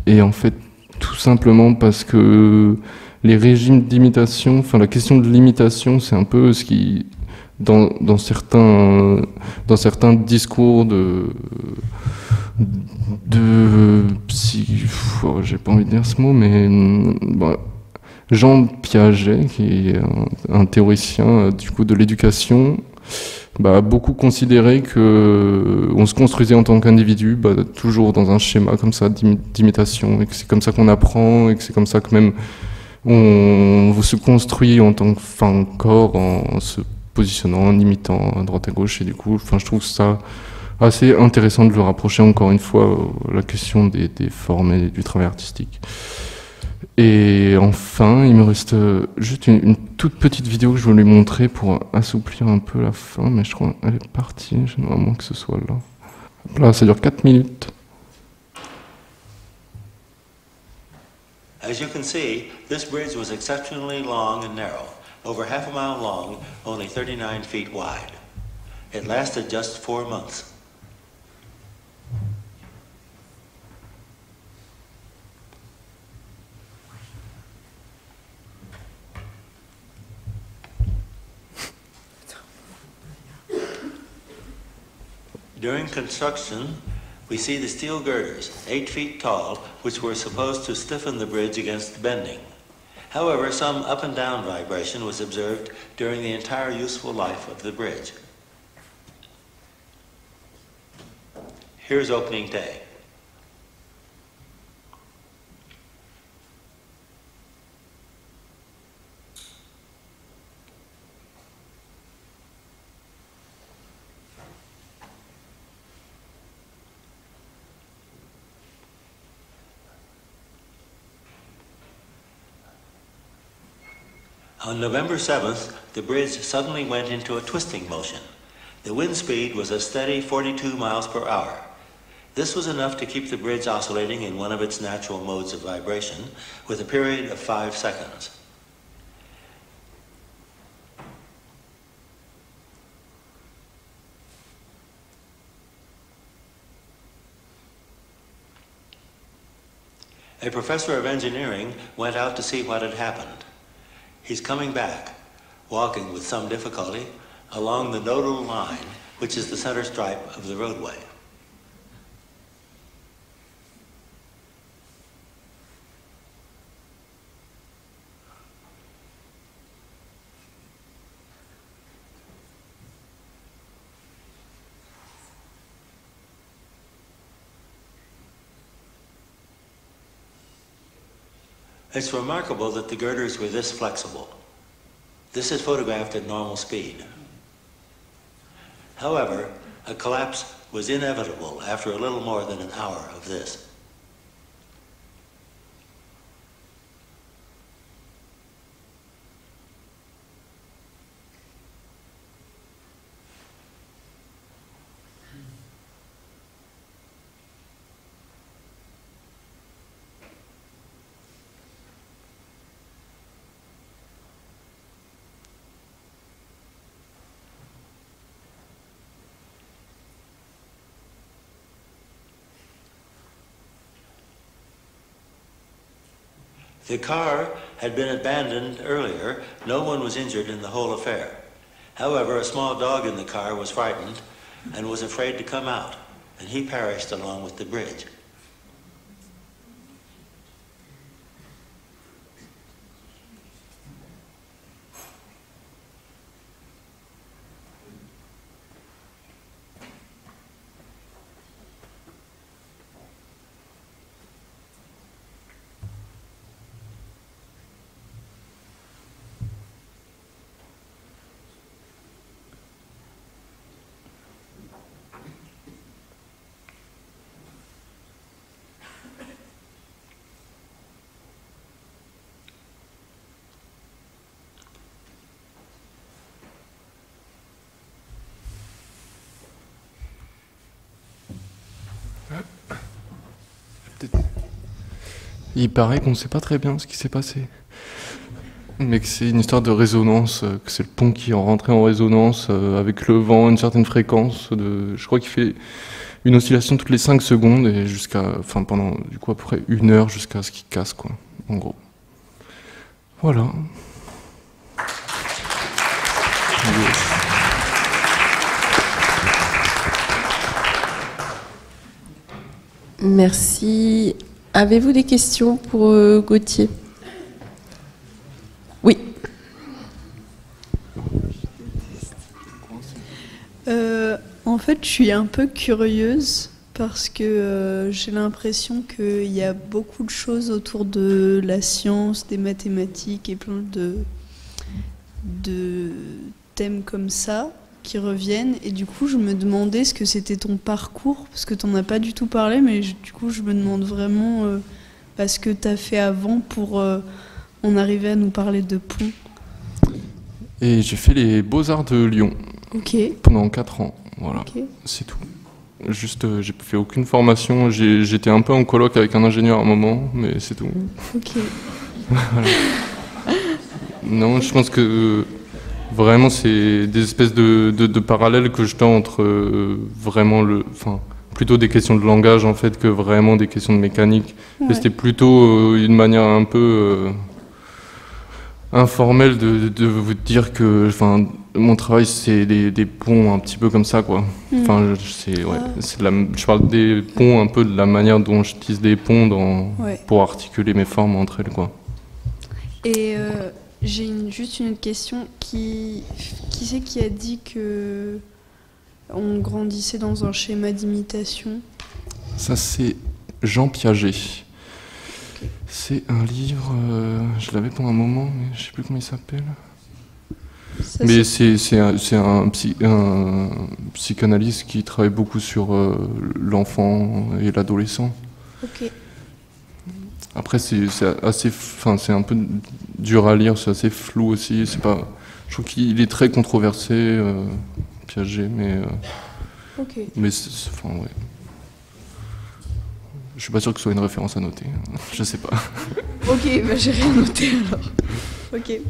Et en fait, tout simplement parce que les régimes d'imitation, la question de l'imitation, c'est un peu ce qui... Dans certains discours j'ai pas envie de dire ce mot, mais Jean Piaget, qui est un théoricien du coup de l'éducation, beaucoup considéré qu'on se construisait en tant qu'individu, toujours dans un schéma comme ça d'imitation, et que c'est comme ça qu'on apprend, et que c'est comme ça que même on se construit en tant que corps, en se positionnant, en imitant à droite à gauche, et du coup, je trouve ça assez intéressant de le rapprocher encore une fois la question des formes et du travail artistique. Et enfin, il me reste juste une toute petite vidéo que je voulais montrer pour assouplir un peu la fin, mais je crois qu'elle est partie, j'aimerais moins que ce soit là. Là, ça dure 4 minutes. As you can see, this bridge was exceptionally long and narrow, over half a mile long, only 39 feet wide. It lasted just 4 months. During construction, we see the steel girders, 8 feet tall, which were supposed to stiffen the bridge against bending. However, some up and down vibration was observed during the entire useful life of the bridge. Here's opening day. On November 7th, the bridge suddenly went into a twisting motion. The wind speed was a steady 42 miles per hour. This was enough to keep the bridge oscillating in one of its natural modes of vibration with a period of 5 seconds. A professor of engineering went out to see what had happened. He's coming back, walking with some difficulty along the nodal line, which is the center stripe of the roadway. It's remarkable that the girders were this flexible. This is photographed at normal speed. However, a collapse was inevitable after a little more than an hour of this. The car had been abandoned earlier. No one was injured in the whole affair. However, a small dog in the car was frightened and was afraid to come out, and he perished along with the bridge. Il paraît qu'on ne sait pas très bien ce qui s'est passé, mais que c'est une histoire de résonance, que c'est le pont qui est rentré en résonance avec le vent à une certaine fréquence. Je crois qu'il fait une oscillation toutes les 5 secondes et pendant du coup à peu près 1 heure jusqu'à ce qu'il casse, quoi, en gros. Voilà. Merci. Avez-vous des questions pour Gauthier? Oui. fait, je suis un peu curieuse parce que j'ai l'impression qu'il y a beaucoup de choses autour de la science, des mathématiques et plein de thèmes comme ça qui reviennent. Et du coup, je me demandais ce que c'était ton parcours, parce que tu n'en as pas du tout parlé, mais du coup, je me demande vraiment ce que tu as fait avant pour en arriver à nous parler de pont. Et j'ai fait les Beaux-Arts de Lyon pendant 4 ans. Voilà, c'est tout. Juste, j'ai fait aucune formation. J'étais un peu en coloc avec un ingénieur à un moment, mais c'est tout. Voilà. Non, je pense que vraiment, c'est des espèces de parallèles que je tends entre vraiment plutôt des questions de langage en fait que vraiment des questions de mécanique. Ouais. C'était plutôt une manière un peu informelle de vous dire que mon travail c'est des ponts un petit peu comme ça quoi. Enfin je parle des ponts un peu de la manière dont je tisse des ponts pour articuler mes formes entre elles quoi. Et j'ai juste une autre question. Qui c'est qui a dit que on grandissait dans un schéma d'imitation? Ça, c'est Jean Piaget. C'est un livre, je l'avais pendant un moment, mais je ne sais plus comment il s'appelle. Mais c'est un psychanalyste qui travaille beaucoup sur l'enfant et l'adolescent. Après, c'est assez, c'est un peu dur à lire, c'est assez flou aussi. Je trouve qu'il est très controversé, Piaget, mais ouais. Je suis pas sûr que ce soit une référence à noter. Je sais pas. J'ai rien noté alors.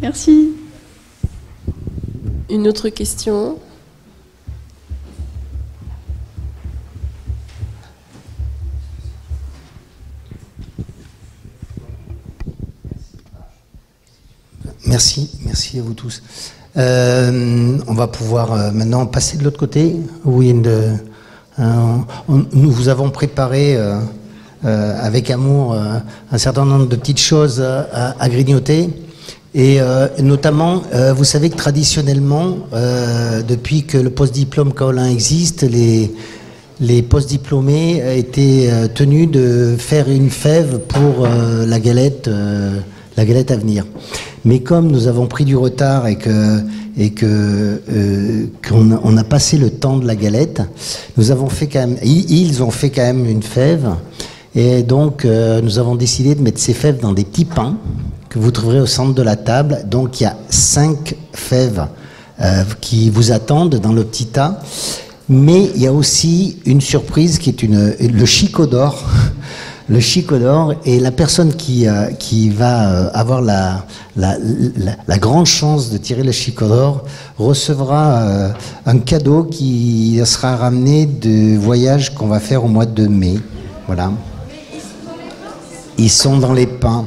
Merci. Une autre question? Merci à vous tous. On va pouvoir maintenant passer de l'autre côté. Nous vous avons préparé avec amour un certain nombre de petites choses à grignoter. Et notamment, vous savez que traditionnellement, depuis que le post-diplôme Kaolin existe, les post-diplômés étaient tenus de faire une fève pour la galette à venir. Mais comme nous avons pris du retard et qu'on a passé le temps de la galette, ils ont fait quand même une fève. Et donc, nous avons décidé de mettre ces fèves dans des petits pains que vous trouverez au centre de la table. Donc, il y a 5 fèves qui vous attendent dans le petit tas. Mais il y a aussi une surprise qui est le chicot d'or. Le chicot d'or, et la personne qui va avoir la grande chance de tirer le chicot d'or recevra un cadeau qui sera ramené de voyage qu'on va faire au mois de mai. Voilà. Ils sont dans les pains.